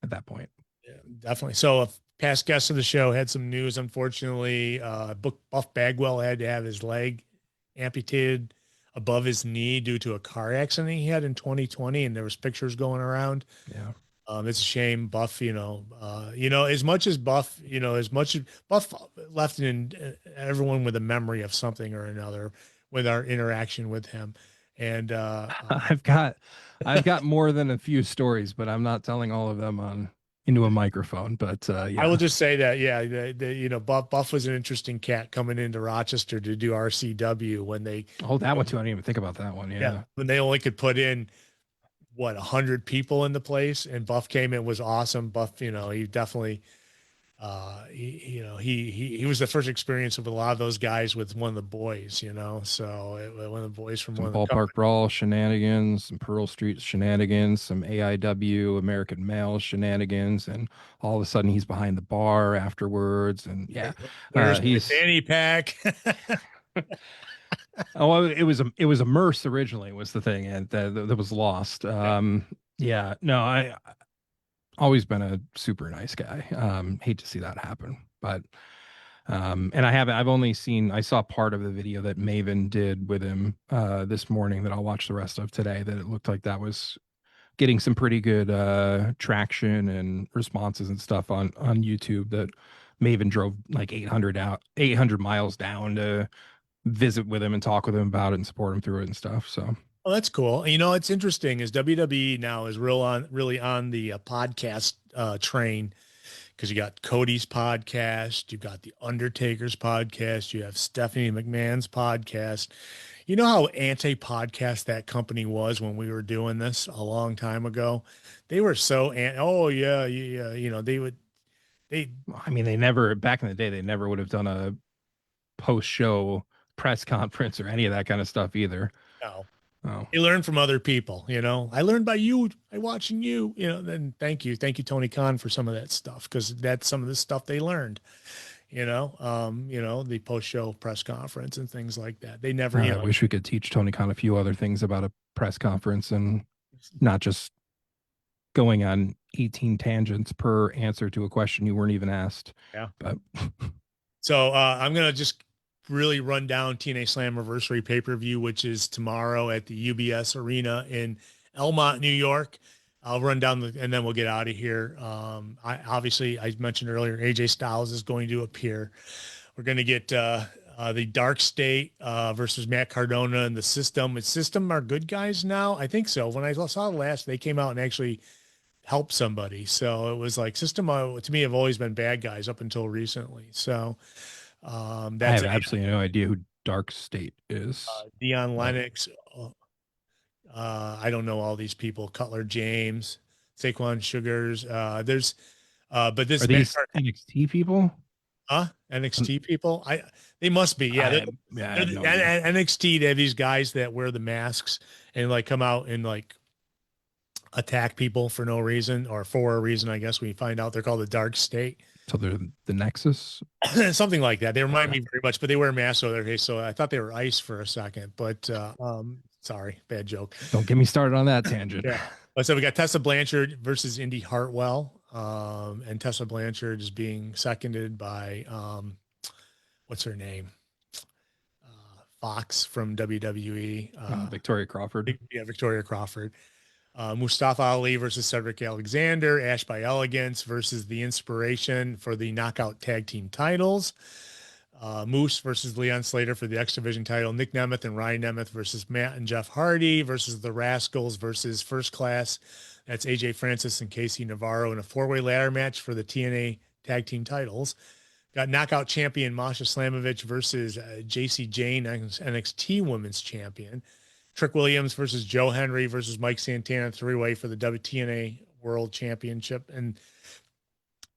at that point. Yeah, definitely. So a past guest of the show had some news. Unfortunately, Buff Bagwell had to have his leg amputated above his knee due to a car accident he had in 2020, and there was pictures going around. Yeah. It's a shame. Buff, as much as Buff, Buff left in everyone with a memory of something or another with our interaction with him. And I've got more than a few stories, but I'm not telling all of them into a microphone. But yeah. I will just say that, Buff was an interesting cat coming into Rochester to do RCW when they that one too. I didn't even think about that one. Yeah. When they only could put in 100 people in the place, and Buff came in, was awesome. Buff, he definitely he was the first experience of a lot of those guys with one of the boys, so one of the boys from some one of the Ballpark Brawl shenanigans, some Pearl Street shenanigans, some AIW American Male shenanigans, and all of a sudden he's behind the bar afterwards, and he's fanny pack. Oh, it was a Merce originally was the thing, and that was lost. I always been a super nice guy. Hate to see that happen, but and I saw part of the video that Maven did with him this morning that I'll watch the rest of today, that it looked like that was getting some pretty good traction and responses and stuff on YouTube, that Maven drove like 800 miles down to visit with him and talk with him about it and support him through it and stuff. So that's cool. It's interesting is WWE now is really on the podcast train, because you got Cody's podcast, you got the Undertaker's podcast, you have Stephanie McMahon's podcast. You know how anti-podcast that company was when we were doing this a long time ago? They were so they never, back in the day, they never would have done a post-show press conference or any of that kind of stuff either. No. Oh. You learn from other people, I learned by you, by watching you, then thank you, Tony Khan, for some of that stuff, because that's some of the stuff they learned, the post-show press conference and things like that. They never, I wish we could teach Tony Khan a few other things about a press conference and not just going on 18 tangents per answer to a question you weren't even asked. Yeah. But so I'm going to just really run down TNA Slammiversary pay-per-view, which is tomorrow at the UBS Arena in Elmont, New York. I'll run down and then we'll get out of here. I mentioned earlier, AJ Styles is going to appear. We're going to get the Dark State versus Matt Cardona and the System. System are good guys now? I think so. When I saw the last, they came out and actually helped somebody. So it was like System, to me, have always been bad guys up until recently. So I have absolutely no idea who Dark State is. Dion Lennox. I don't know all these people. Cutler James, Saquon Sugars. But this Are these NXT people? NXT people? They must be. Yeah, I they're have the, no idea. NXT. They have these guys that wear the masks and like come out and like attack people for no reason or for a reason. I guess we find out they're called the Dark State. So they're the Nexus. Something like that. They remind me very much, but they wear masks over their face. So I thought they were ice for a second, but sorry, bad joke. Don't get me started on that tangent. Yeah. So we got Tessa Blanchard versus Indy Hartwell. And Tessa Blanchard is being seconded by what's her name? Fox from WWE. Victoria Crawford. Yeah, Victoria Crawford. Mustafa Ali versus Cedric Alexander. Ash by Elegance versus The Inspiration for the Knockout Tag Team titles. Moose versus Leon Slater for the X Division title. Nick Nemeth and Ryan Nemeth versus Matt and Jeff Hardy versus the Rascals versus First Class. That's AJ Francis and Casey Navarro in a 4-way ladder match for the TNA Tag Team titles. Got knockout champion Masha Slamovich versus JC Jane, NXT Women's Champion. Trick Williams versus Joe Henry versus Mike Santana 3-way for the WTNA World Championship. And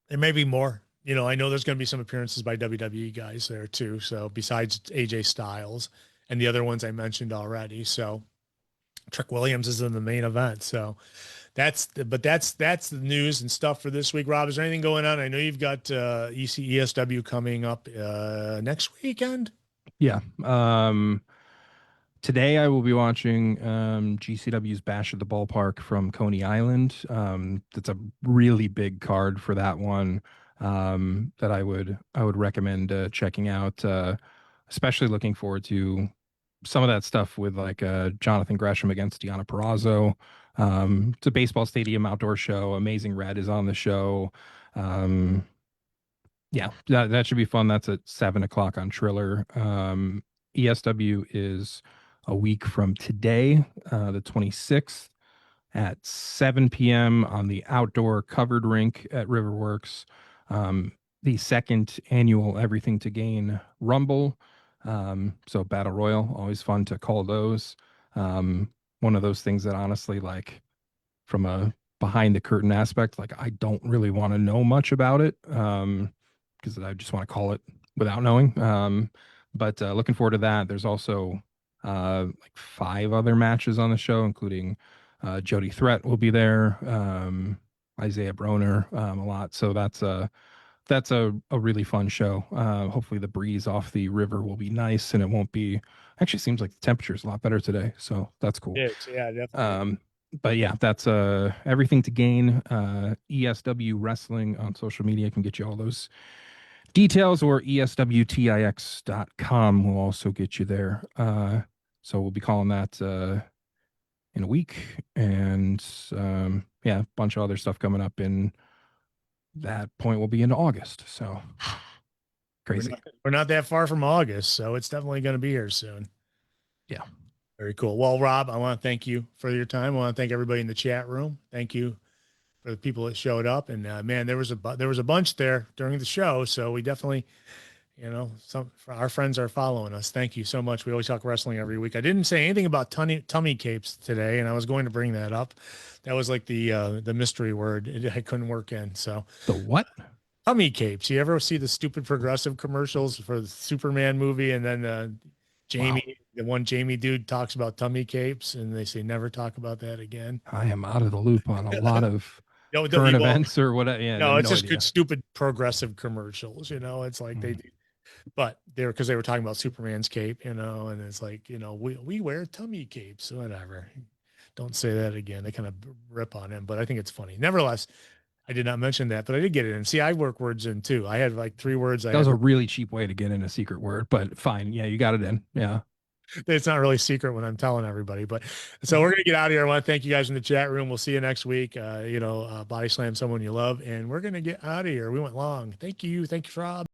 there may be more. You know, I know there's going to be some appearances by WWE guys there too. So besides AJ Styles and the other ones I mentioned already. So Trick Williams is in the main event. So that's the news and stuff for this week. Rob, is there anything going on? I know you've got ECESW coming up next weekend. Yeah. Today I will be watching GCW's Bash at the Ballpark from Coney Island. That's a really big card for that one that I would recommend checking out. Especially looking forward to some of that stuff with like Jonathan Gresham against Deonna Purrazzo. It's a baseball stadium outdoor show. Amazing Red is on the show. Yeah, that should be fun. That's at 7:00 on Triller. ESW is a week from today, the 26th at 7 p.m. on the outdoor covered rink at Riverworks. The second annual Everything to Gain Rumble. So Battle Royal, always fun to call those. One of those things that honestly, like from a behind the curtain aspect, like I don't really want to know much about it because I just want to call it without knowing. But looking forward to that. There's also like 5 other matches on the show, including Jody Threat will be there, Isaiah Broner a lot. So that's a really fun show. Hopefully the breeze off the river will be nice and it won't be, actually seems like the temperature is a lot better today. So that's cool. Yeah, definitely. But yeah, that's Everything to Gain. ESW Wrestling on social media can get you all those details, or ESWTIX.com will also get you there. So we'll be calling that in a week. And yeah, a bunch of other stuff coming up in that point will be in August. So crazy. We're not that far from August, so it's definitely going to be here soon. Yeah. Very cool. Well, Rob, I want to thank you for your time. I want to thank everybody in the chat room. Thank you for the people that showed up. And man, there was a bunch there during the show. So we definitely, you know, our friends are following us. Thank you so much. We always talk wrestling every week. I didn't say anything about tummy capes today, and I was going to bring that up. That was like the mystery word. I couldn't work in. So the what? Tummy capes. You ever see the stupid Progressive commercials for the Superman movie? And then Jamie, the one Jamie dude talks about tummy capes, and they say never talk about that again. I am out of the loop on a lot of current events or whatever. Yeah, no, it's just good, stupid Progressive commercials. You know, it's like they do. But because they were talking about Superman's cape, you know, and it's like, you know, we wear tummy capes, whatever. Don't say that again. They kind of rip on him, but I think it's funny. Nevertheless, I did not mention that, but I did get it in. See, I work words in too. I had like 3 words. That was a really cheap way to get in a secret word, but fine. Yeah, you got it in. Yeah. It's not really secret when I'm telling everybody, but so we're going to get out of here. I want to thank you guys in the chat room. We'll see you next week. Body slam someone you love, and we're going to get out of here. We went long. Thank you. Thank you, Rob.